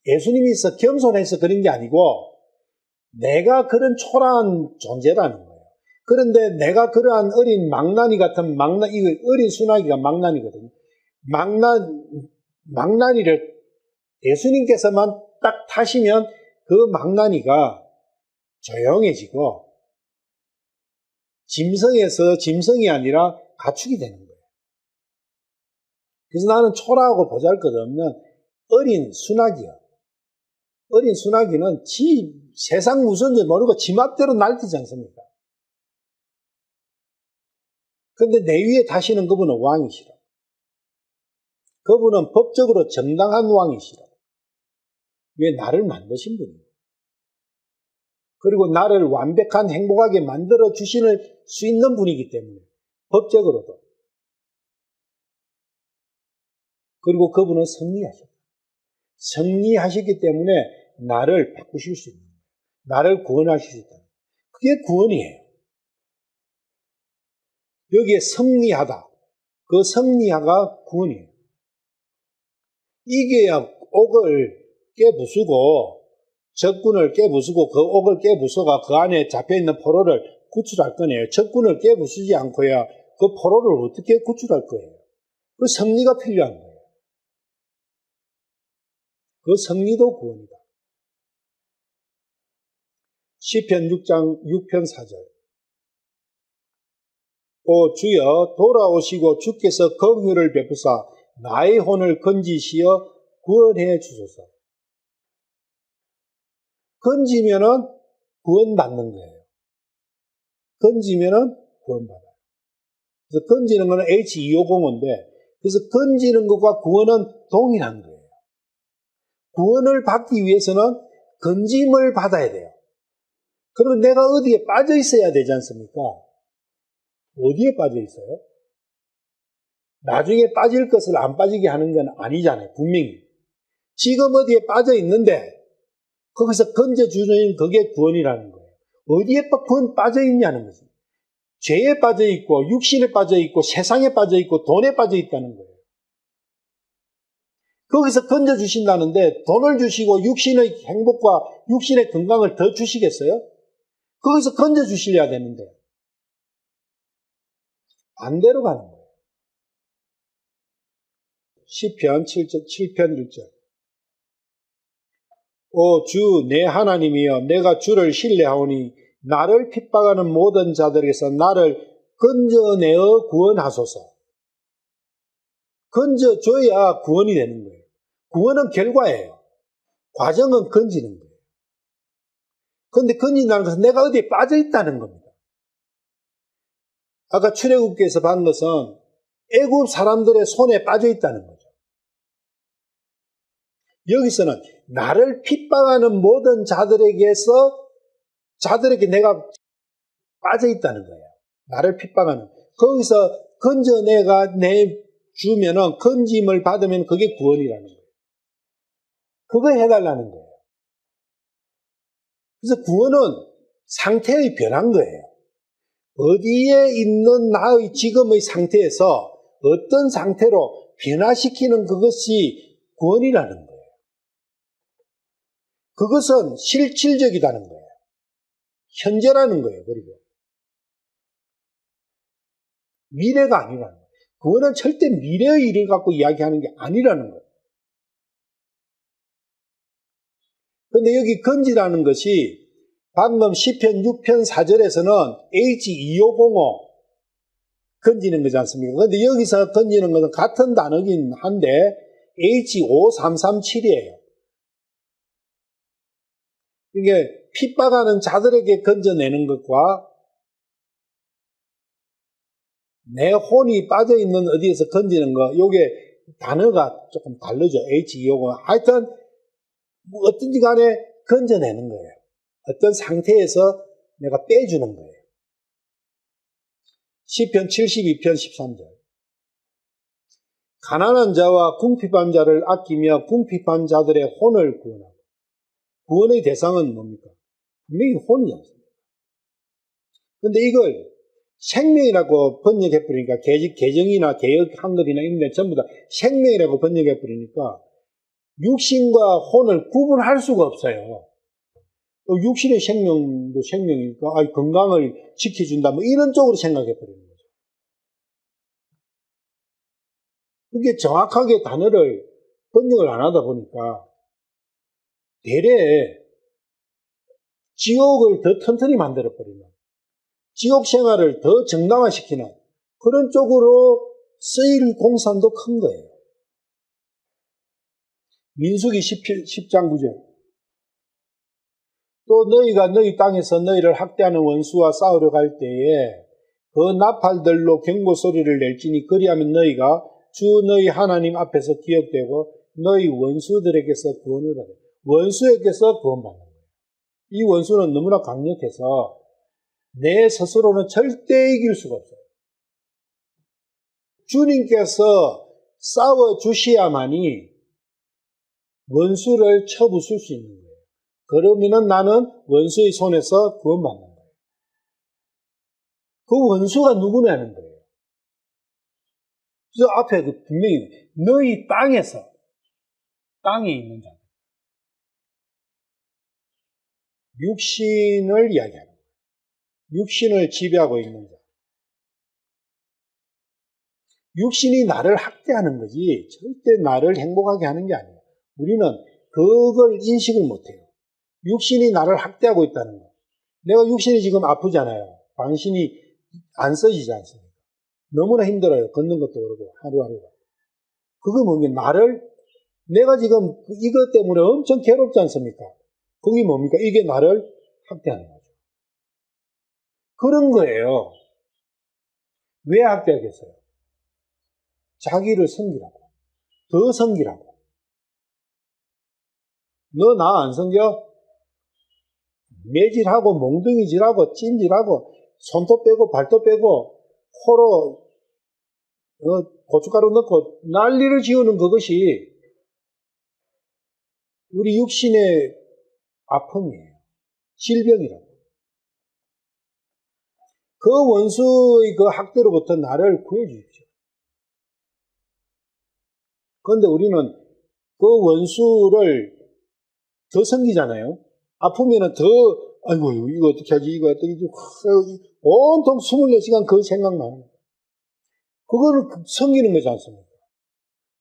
예수님이 겸손해서 그런 게 아니고 내가 그런 초라한 존재라는 거예요. 그런데 내가 그러한 어린 망나니 같은 이거 어린 수나기가 망나니거든요. 망나니를 예수님께서만 딱 타시면 그 망나니가 조용해지고 짐승에서 짐승이 아니라 가축이 되는 거예요. 그래서 나는 초라하고 보잘것없는 어린 수나기야. 어린 수나기는 세상 무슨지 모르고 지 맘대로 날뛰지 않습니까? 근데 내 위에 타시는 그분은 왕이시라. 그분은 법적으로 정당한 왕이시라. 왜? 나를 만드신 분이에요. 그리고 나를 완벽한 행복하게 만들어 주실 수 있는 분이기 때문에 법적으로도. 그리고 그분은 승리하셨다. 승리하셨기 때문에 나를 바꾸실 수 있는 거예요. 나를 구원하실 수 있다. 그게 구원이에요. 여기에 승리하다. 그 승리하가 구원이에요. 이겨야 옥을 깨부수고 적군을 깨부수고 그 옥을 깨부숴가 그 안에 잡혀있는 포로를 구출할 거네요. 적군을 깨부수지 않고야 그 포로를 어떻게 구출할 거예요? 그 승리가 필요한 거예요. 그 승리도 구원이다. 시편 6편 4절. 오 주여 돌아오시고 주께서 긍휼을 베푸사 나의 혼을 건지시어 구원해 주소서. 건지면은 구원받는 거예요. 건지면은 구원받아요. 그래서 건지는 거는 H250인데, 그래서 건지는 것과 구원은 동일한 거예요. 구원을 받기 위해서는 건짐을 받아야 돼요. 그러면 내가 어디에 빠져 있어야 되지 않습니까? 어디에 빠져 있어요? 나중에 빠질 것을 안 빠지게 하는 건 아니잖아요. 분명히. 지금 어디에 빠져 있는데 거기서 건져주는 그게 구원이라는 거예요. 어디에 빠져 있냐는 거지. 죄에 빠져 있고, 육신에 빠져 있고, 세상에 빠져 있고, 돈에 빠져 있다는 거예요. 거기서 건져주신다는데 돈을 주시고 육신의 행복과 육신의 건강을 더 주시겠어요? 거기서 건져주시려야 되는데 반대로 가는 거예요. 시편 7편 1절. 오 주 내 하나님이여 내가 주를 신뢰하오니 나를 핍박하는 모든 자들에게서 나를 건져내어 구원하소서. 건져줘야 구원이 되는 거예요. 구원은 결과예요. 과정은 건지는 거예요. 그런데 건진다는 것은 내가 어디에 빠져 있다는 겁니다. 아까 출애굽기에서 본 것은 애굽 사람들의 손에 빠져 있다는 거죠. 여기서는 나를 핍박하는 모든 자들에게 내가 빠져 있다는 거예요. 나를 핍박하는. 거기서 건져내가 내주면은 건짐을 받으면 그게 구원이라는 거예요. 그거 해달라는 거예요. 그래서 구원은 상태의 변한 거예요. 어디에 있는 나의 지금의 상태에서 어떤 상태로 변화시키는 그것이 구원이라는 거예요. 그것은 실질적이라는 거예요. 현재라는 거예요. 그리고 미래가 아니라는 거예요. 구원은 절대 미래의 일을 갖고 이야기하는 게 아니라는 거예요. 그런데 여기 건지라는 것이 방금 시편 6편 4절에서는 H2505 건지는 거지 않습니까? 그런데 여기서 건지는 것은 같은 단어긴 한데 H5337이에요. 이게 핍박하는 자들에게 건져내는 것과 내 혼이 빠져있는 어디에서 건지는 거, 요게 단어가 조금 다르죠. H2505. 하여튼 뭐 어떤지 간에 건져내는 거예요. 어떤 상태에서 내가 빼주는 거예요. 시편 72편 13절. 가난한 자와 궁핍한 자를 아끼며 궁핍한 자들의 혼을 구원하고. 구원의 대상은 뭡니까? 분명히 혼이지 않습니까? 그런데 이걸 생명이라고 번역해버리니까 개정이나 개역 한글이나 이런 데 전부 다 생명이라고 번역해버리니까 육신과 혼을 구분할 수가 없어요. 육신의 생명도 생명이니까 건강을 지켜준다 뭐 이런 쪽으로 생각해버리는 거죠. 그게 정확하게 단어를 번역을 안 하다 보니까 대래 지옥을 더 튼튼히 만들어버리는 지옥 생활을 더 정당화시키는 그런 쪽으로 쓰일 공산도 큰 거예요. 민수기 10장 9절. 또 너희가 너희 땅에서 너희를 학대하는 원수와 싸우러 갈 때에 그 나팔들로 경고 소리를 낼지니 그리하면 너희가 주 너희 하나님 앞에서 기억되고 너희 원수들에게서 구원을 받아요. 원수에게서 구원받는 거예요. 이 원수는 너무나 강력해서 내 스스로는 절대 이길 수가 없어요. 주님께서 싸워주셔야만이 원수를 쳐부술 수 있는 거예요. 그러면은 나는 원수의 손에서 구원받는 거예요. 그 원수가 누구냐는 거예요. 그래서 앞에 분명히 너희 땅에서 땅에 있는 자 육신을 이야기하는 거예요. 육신을 지배하고 있는 자. 육신이 나를 학대하는 거지 절대 나를 행복하게 하는 게 아니에요. 우리는 그걸 인식을 못해요. 육신이 나를 학대하고 있다는 거. 내가 육신이 지금 아프잖아요. 반신이 안 써지지 않습니까? 너무나 힘들어요. 걷는 것도 그러고 하루하루가. 그거 뭡니까? 내가 지금 이것 때문에 엄청 괴롭지 않습니까? 그게 뭡니까? 이게 나를 학대하는 거죠. 그런 거예요. 왜 학대하겠어요? 자기를 섬기라고. 더 섬기라고. 너 나 안 섬겨? 매질하고 몽둥이질하고 찐질하고 손도 빼고 발도 빼고 코로 고춧가루 넣고 난리를 지우는 그것이 우리 육신의 아픔이에요. 질병이라고. 그 원수의 그 학대로부터 나를 구해 주십시오. 그런데 우리는 그 원수를 더 섬기잖아요. 아프면은 더, 아이고, 이거 어떻게 하지, 이거 어떻게 하지, 온통 24시간 그 생각만 하는 거예요. 그거를 섬기는 거지 않습니까?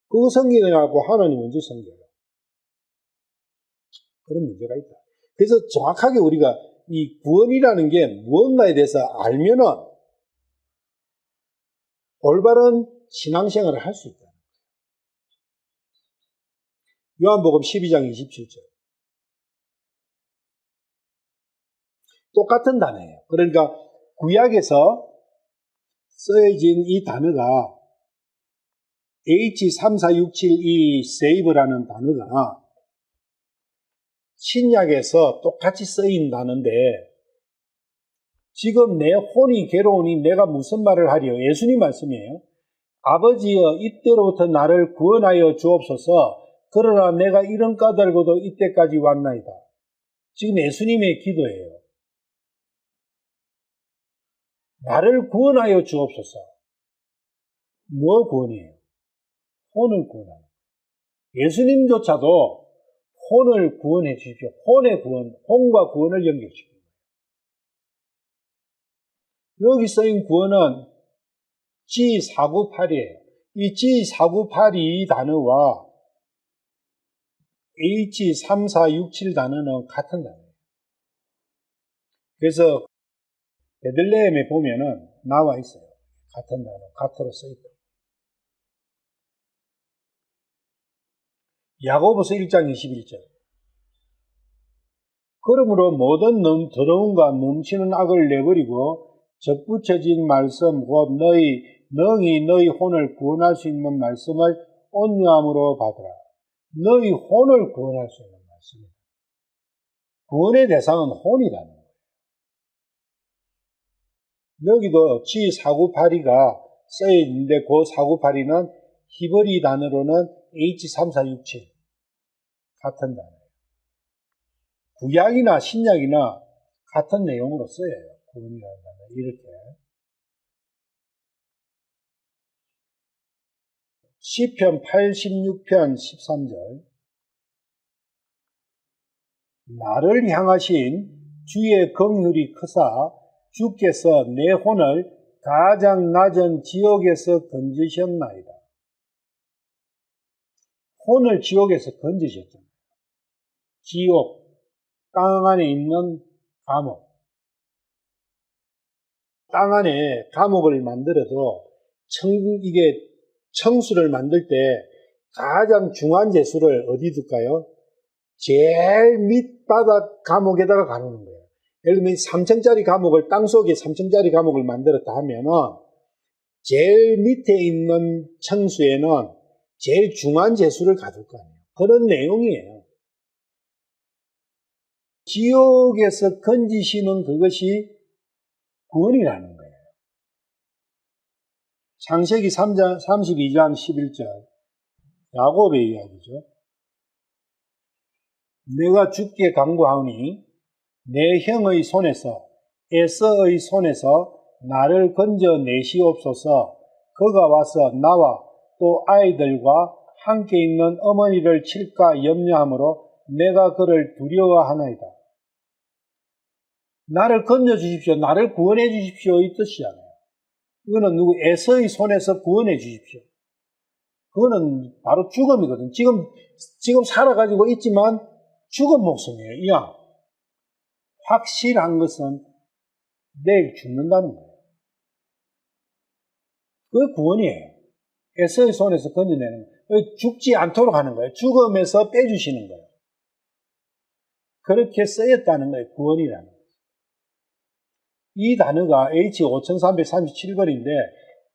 그거 섬기느라고 하나님 언제 섬겨요? 그런 문제가 있다. 그래서 정확하게 우리가 이 구원이라는 게 무언가에 대해서 알면은 올바른 신앙생활을 할 수 있다. 요한복음 12장 27절. 똑같은 단어예요. 그러니까 구약에서 쓰여진 이 단어가 H3467 이 save라는 단어가 신약에서 똑같이 쓰인 단어인데 지금 내 혼이 괴로우니 내가 무슨 말을 하리요? 예수님 말씀이에요. 아버지여 이때로부터 나를 구원하여 주옵소서. 그러나 내가 이런 까닭으로도 이때까지 왔나이다. 지금 예수님의 기도예요. 나를 구원하여 주옵소서. 뭐 구원이에요? 혼을 구원하는 거예요. 예수님조차도 혼을 구원해 주십시오. 혼의 구원, 혼과 구원을 연결시킵니다. 여기 쓰인 구원은 G498이에요. 이 G498이 단어와 H3467 단어는 같은 단어예요. 그래서 베들레헴에 보면은 나와 있어요. 같은 단어, 같으로 써있다. 야고보서 1장 21절. 그러므로 모든 더러움과 넘치는 악을 내버리고 접붙여진 말씀 곧 능히 너희 혼을 구원할 수 있는 말씀을 온유함으로 받으라. 너희 혼을 구원할 수 있는 말씀이다. 구원의 대상은 혼이라는 거예요. 여기도 G498이가 써있는데 그 498이는 히브리 단어로는 H3467 같은 단어예요. 구약이나 신약이나 같은 내용으로 써요. 구원이라는 단어 이렇게. 시편 86편 13절. 나를 향하신 주의 긍휼이 크사 주께서 내 혼을 가장 낮은 지옥에서 건지셨나이다. 혼을 지옥에서 건지셨잖아요. 지옥, 땅 안에 있는 감옥. 땅 안에 감옥을 만들어도 이게 청수를 만들 때 가장 중한 재수를 어디 둘까요? 제일 밑바닥 감옥에다가 가놓는 거예요. 예를 들면 3층짜리 감옥을 땅속에 3층짜리 감옥을 만들었다 하면은 제일 밑에 있는 청수에는 제일 중한 재수를 가둘 거 아니에요. 그런 내용이에요. 지옥에서 건지시는 그것이 구원이라는 거예요. 창세기 32장 11절 야곱의 이야기죠. 내가 주께 간구하오니 내 형의 손에서 에서의 손에서 나를 건져내시옵소서. 그가 와서 나와 또 아이들과 함께 있는 어머니를 칠까 염려하므로 내가 그를 두려워하나이다. 나를 건져주십시오. 나를 구원해 주십시오. 이 뜻이잖아요. 이거는 누구 에서의 손에서 구원해 주십시오. 그거는 바로 죽음이거든. 지금 살아가지고 있지만 죽은 목숨이에요. 이왕. 확실한 것은 내일 죽는다는 거예요. 그게 구원이에요. 에서의 손에서 건져내는 거예요. 죽지 않도록 하는 거예요. 죽음에서 빼주시는 거예요. 그렇게 쓰였다는 거예요. 구원이라는 거예요. 이 단어가 H5337번인데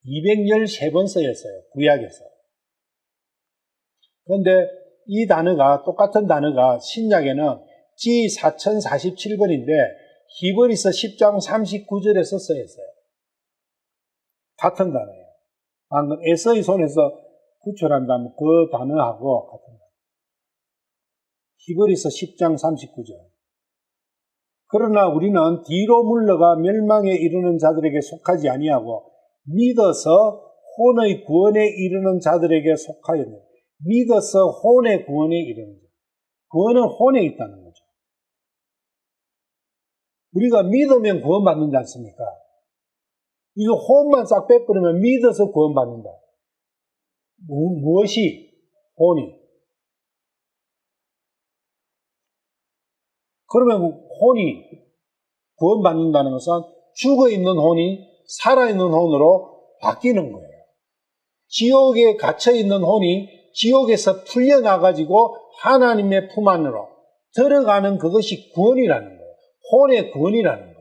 213번 쓰였어요. 구약에서. 그런데 이 단어가 똑같은 단어가 신약에는 G4047번인데 히브리서 10장 39절에서 쓰였어요. 같은 단어예요. 방금 에서의 손에서 구출한다면 그 단어하고 같은 단어. 히브리서 10장 39절. 그러나 우리는 뒤로 물러가 멸망에 이르는 자들에게 속하지 아니하고 믿어서 혼의 구원에 이르는 자들에게 속하였네. 믿어서 혼의 구원에 이르는 자. 구원은 혼에 있다는 거죠. 우리가 믿으면 구원받는지 않습니까? 이거 혼만 싹 빼버리면 믿어서 구원받는다. 무엇이? 혼이. 그러면 혼이 구원받는다는 것은 죽어있는 혼이 살아있는 혼으로 바뀌는 거예요. 지옥에 갇혀있는 혼이 지옥에서 풀려나가지고 하나님의 품 안으로 들어가는 그것이 구원이라는 거예요. 혼의 구원이라는 거예요.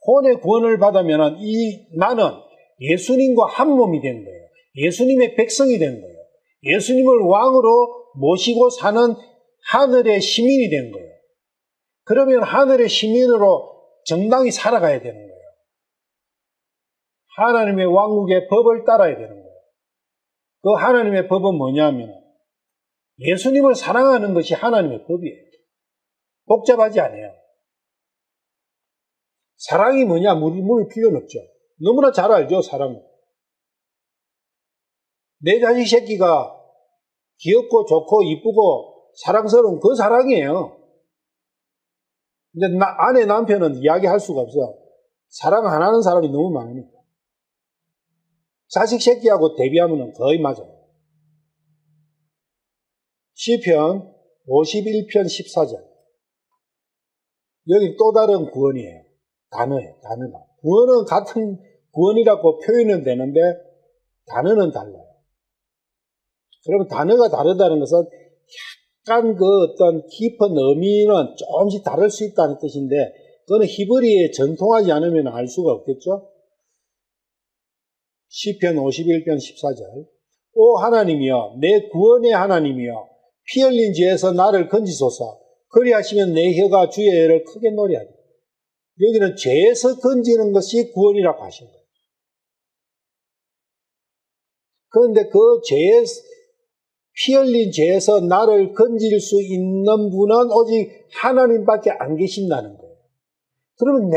혼의 구원을 받으면 나는 예수님과 한 몸이 된 거예요. 예수님의 백성이 된 거예요. 예수님을 왕으로 모시고 사는 하늘의 시민이 된 거예요. 그러면 하늘의 시민으로 정당히 살아가야 되는 거예요. 하나님의 왕국의 법을 따라야 되는 거예요. 그 하나님의 법은 뭐냐면 예수님을 사랑하는 것이 하나님의 법이에요. 복잡하지 않아요. 사랑이 뭐냐? 물을 필요는 없죠. 너무나 잘 알죠, 사랑은. 내 자식 새끼가 귀엽고 좋고 이쁘고 사랑스러운 그 사랑이에요. 근데 아내 남편은 이야기할 수가 없어. 사랑 안 하는 사람이 너무 많으니까. 자식 새끼하고 대비하면 거의 맞아요. 시편 51편 14절. 여기 또 다른 구원이에요. 단어예요. 단어가. 구원은 같은 구원이라고 표현은 되는데 단어는 달라요. 그러면 단어가 다르다는 것은 약간 그 어떤 깊은 의미는 조금씩 다를 수 있다는 뜻인데 그거는 히브리에 전통하지 않으면 알 수가 없겠죠? 시편 51편 14절. 오 하나님이여 내 구원의 하나님이여 피 흘린 죄에서 나를 건지소서. 그리하시면 내 혀가 주의 애를 크게 노래하리라. 여기는 죄에서 건지는 것이 구원이라고 하신 거예요. 그런데 그 피 흘린 죄에서 나를 건질 수 있는 분은 오직 하나님밖에 안 계신다는 거예요. 그러면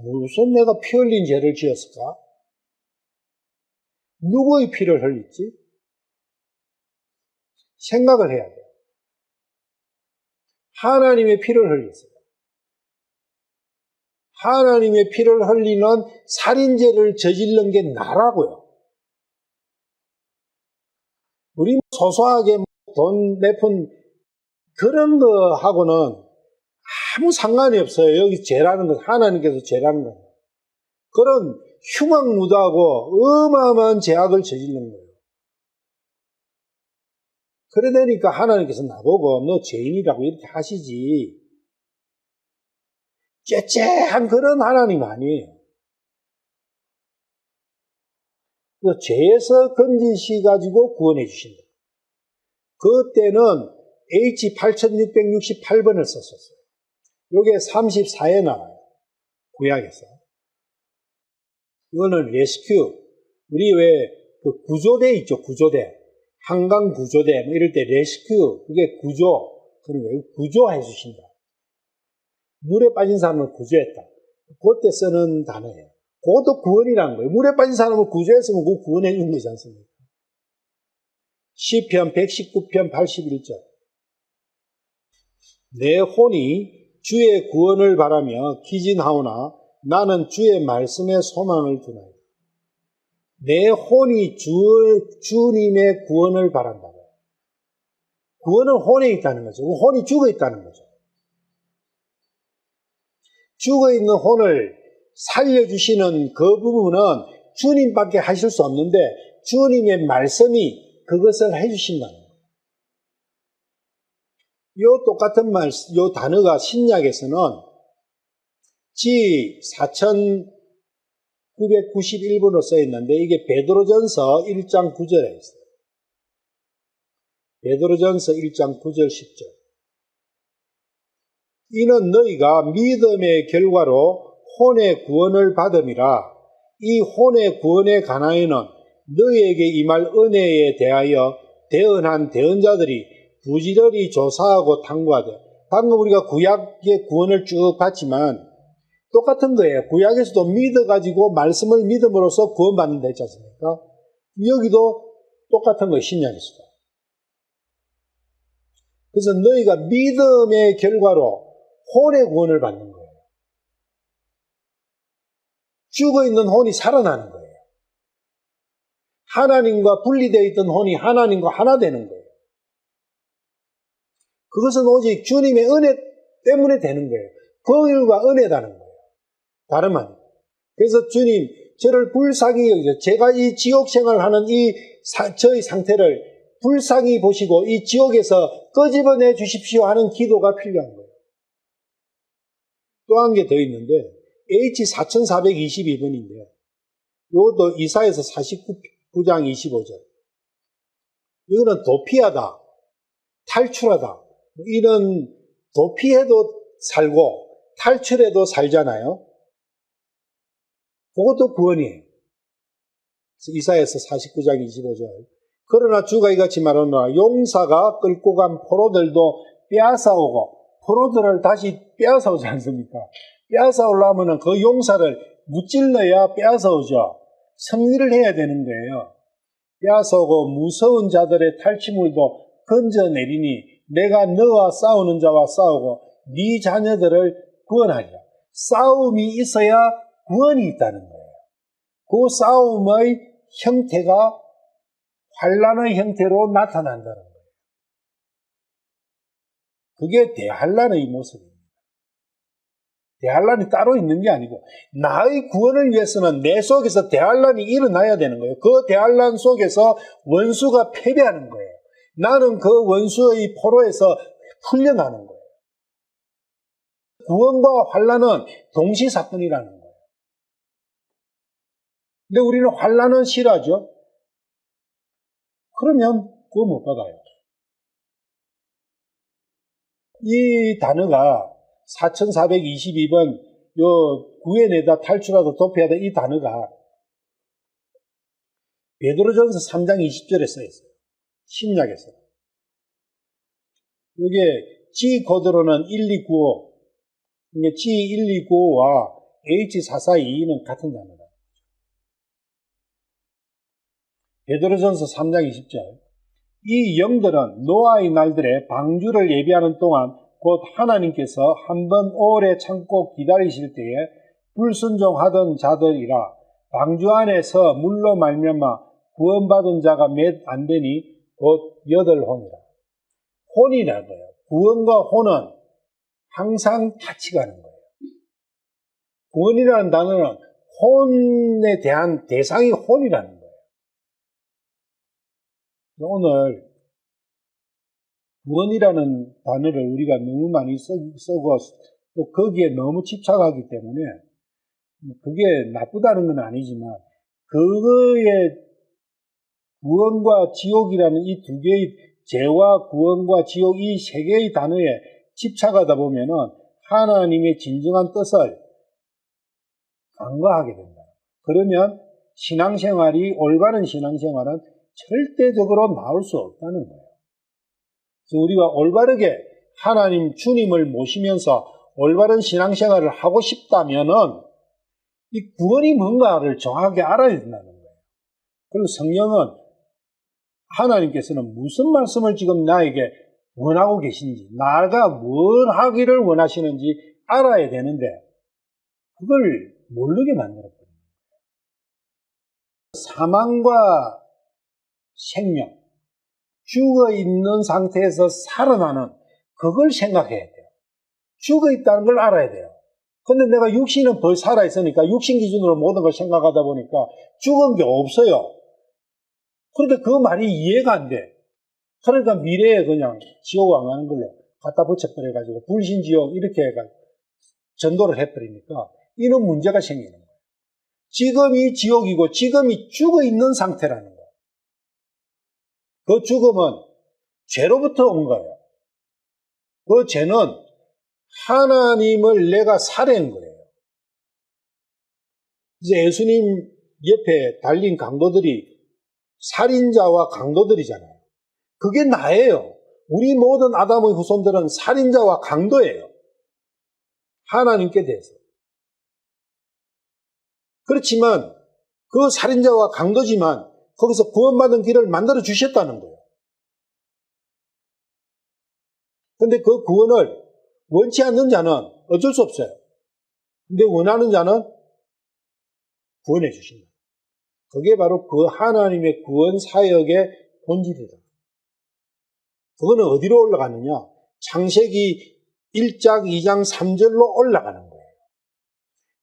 무슨 내가 피 흘린 죄를 지었을까? 누구의 피를 흘렸지? 생각을 해야 돼요. 하나님의 피를 흘렸어요. 하나님의 피를 흘리는 살인죄를 저지른 게 나라고요. 우리 소소하게 돈 몇 푼 그런 거하고는 아무 상관이 없어요. 여기 죄라는 것, 하나님께서 죄라는 것. 그런 흉악무도하고 어마어마한 죄악을 저지른 거예요. 그러다니까 하나님께서 나보고 너 죄인이라고 이렇게 하시지. 째째한 그런 하나님 아니에요. 죄에서 건지시가지고 구원해 주신다. 그때는 H8668번을 썼었어요. 요게 34에 나와요. 구약에서. 이거는 레스큐. 우리 왜 그 구조대 있죠, 구조대. 한강 구조대, 뭐 이럴 때 레스큐. 그게 구조. 그럼 왜 구조해 주신다. 물에 빠진 사람을 구조했다. 그때 쓰는 단어예요. 그것도 구원이라는 거예요. 물에 빠진 사람을 구조했으면 그거 구원해 준 거지 않습니까? 시편 119편 81절. 내 혼이 주의 구원을 바라며 기진하오나 나는 주의 말씀에 소망을 두나이다. 내 혼이 주님의 구원을 바란다고. 구원은 혼에 있다는 거죠. 혼이 죽어 있다는 거죠. 죽어 있는 혼을 살려주시는 그 부분은 주님밖에 하실 수 없는데 주님의 말씀이 그것을 해주신다는 거예요. 이 똑같은 이 단어가 신약에서는 G4991번으로 써있는데 이게 베드로전서 1장 9절에 있어요. 베드로전서 1장 9절 10절. 이는 너희가 믿음의 결과로 혼의 구원을 받음이라. 이 혼의 구원에 관하여는 너희에게 임할 은혜에 대하여 대언한 대언자들이 부지런히 조사하고 탐구하되. 방금 우리가 구약의 구원을 쭉 봤지만 똑같은 거예요. 구약에서도 믿어가지고 말씀을 믿음으로써 구원받는다 했지 않습니까? 여기도 똑같은 거예요. 신약에서도. 그래서 너희가 믿음의 결과로 혼의 구원을 받는 거예요. 죽어있는 혼이 살아나는 거예요. 하나님과 분리되어 있던 혼이 하나님과 하나 되는 거예요. 그것은 오직 주님의 은혜 때문에 되는 거예요. 긍휼과 은혜다는 거예요. 다름 아니에요. 그래서 주님, 저를 불쌍히 여기서 제가 이 지옥 생활하는 저의 상태를 불쌍히 보시고 이 지옥에서 끄집어내 주십시오 하는 기도가 필요한 거예요. 또 한 개 더 있는데 H4422번인데 이것도 이사야서 49장 25절. 이거는 도피하다, 탈출하다. 이런 도피해도 살고 탈출해도 살잖아요. 그것도 구원이에요. 이사야서 49장 25절. 그러나 주가 이같이 말하노라. 용사가 끌고 간 포로들도 빼앗아오고, 포로들을 다시 빼앗아오지 않습니까? 빼앗아오려면 그 용사를 무찔러야 빼앗아오죠. 승리를 해야 되는 거예요. 빼앗아오고 무서운 자들의 탈취물도 건져내리니 내가 너와 싸우는 자와 싸우고 네 자녀들을 구원하리라. 싸움이 있어야 구원이 있다는 거예요. 그 싸움의 형태가 환난의 형태로 나타난다는 거예요. 그게 대환난의 모습입니다. 대환난이 따로 있는 게 아니고 나의 구원을 위해서는 내 속에서 대환난이 일어나야 되는 거예요. 그 대환난 속에서 원수가 패배하는 거예요. 나는 그 원수의 포로에서 풀려나는 거예요. 구원과 환난은 동시사건이라는 거예요. 근데 우리는 환난은 싫어하죠. 그러면 그거 못 받아요. 이 단어가 4422번 구해내다 탈출하다 도피하다 이 단어가 베드로전서 3장 20절에 써있어요. 신약에서. 이게 G 코드로는 1295, 그러니까 G1295와 H4422는 같은 단어다. 베드로전서 3장 20절. 이 영들은 노아의 날들에 방주를 예비하는 동안 곧 하나님께서 한번 오래 참고 기다리실 때에 불순종하던 자들이라. 방주 안에서 물로 말미암아 구원받은 자가 몇 안 되니 곧 8혼이라. 혼이라고요. 구원과 혼은 항상 같이 가는 거예요. 구원이라는 단어는 혼에 대한 대상이 혼이라는 거예요. 오늘 구원이라는 단어를 우리가 너무 많이 쓰고 또 거기에 너무 집착하기 때문에 그게 나쁘다는 건 아니지만 그거의 구원과 지옥이라는 이 두 개의 죄와 구원과 지옥 이 세 개의 단어에 집착하다 보면은 하나님의 진정한 뜻을 간과하게 된다. 그러면 신앙생활이 올바른 신앙생활은 절대적으로 나올 수 없다는 거예요. 그래서 우리가 올바르게 하나님 주님을 모시면서 올바른 신앙생활을 하고 싶다면은 이 구원이 뭔가를 정확하게 알아야 된다는 거예요. 그리고 성령은 하나님께서는 무슨 말씀을 지금 나에게 원하고 계신지, 나가 뭘 하기를 원하시는지 알아야 되는데 그걸 모르게 만들어버려요. 사망과 생명, 죽어있는 상태에서 살아나는 그걸 생각해야 돼요. 죽어있다는 걸 알아야 돼요. 근데 내가 육신은 벌 살아있으니까 육신 기준으로 모든 걸 생각하다 보니까 죽은 게 없어요. 그런데 그 말이 이해가 안 돼. 그러니까 미래에 그냥 지옥 안 가는 걸로 갖다 붙여버려가지고 불신지옥 이렇게 해가지고 전도를 해버리니까 이런 문제가 생기는 거예요. 지금이 지옥이고 지금이 죽어있는 상태라는 거예요. 그 죽음은 죄로부터 온 거예요. 그 죄는 하나님을 내가 살해한 거예요. 이제 예수님 옆에 달린 강도들이 살인자와 강도들이잖아요. 그게 나예요. 우리 모든 아담의 후손들은 살인자와 강도예요. 하나님께 대해서. 그렇지만 그 살인자와 강도지만 거기서 구원받은 길을 만들어 주셨다는 거예요. 근데 그 구원을 원치 않는 자는 어쩔 수 없어요. 근데 원하는 자는 구원해 주신다. 그게 바로 그 하나님의 구원 사역의 본질이다. 그거는 어디로 올라가느냐? 창세기 1장, 2장, 3절로 올라가는 거예요.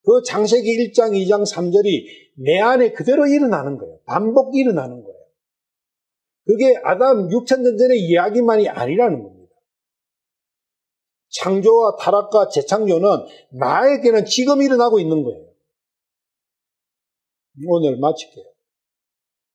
그 창세기 1장, 2장, 3절이 내 안에 그대로 일어나는 거예요. 반복 일어나는 거예요. 그게 아담 6천년 전의 이야기만이 아니라는 겁니다. 창조와 타락과 재창조는 나에게는 지금 일어나고 있는 거예요. 오늘 마칠게요.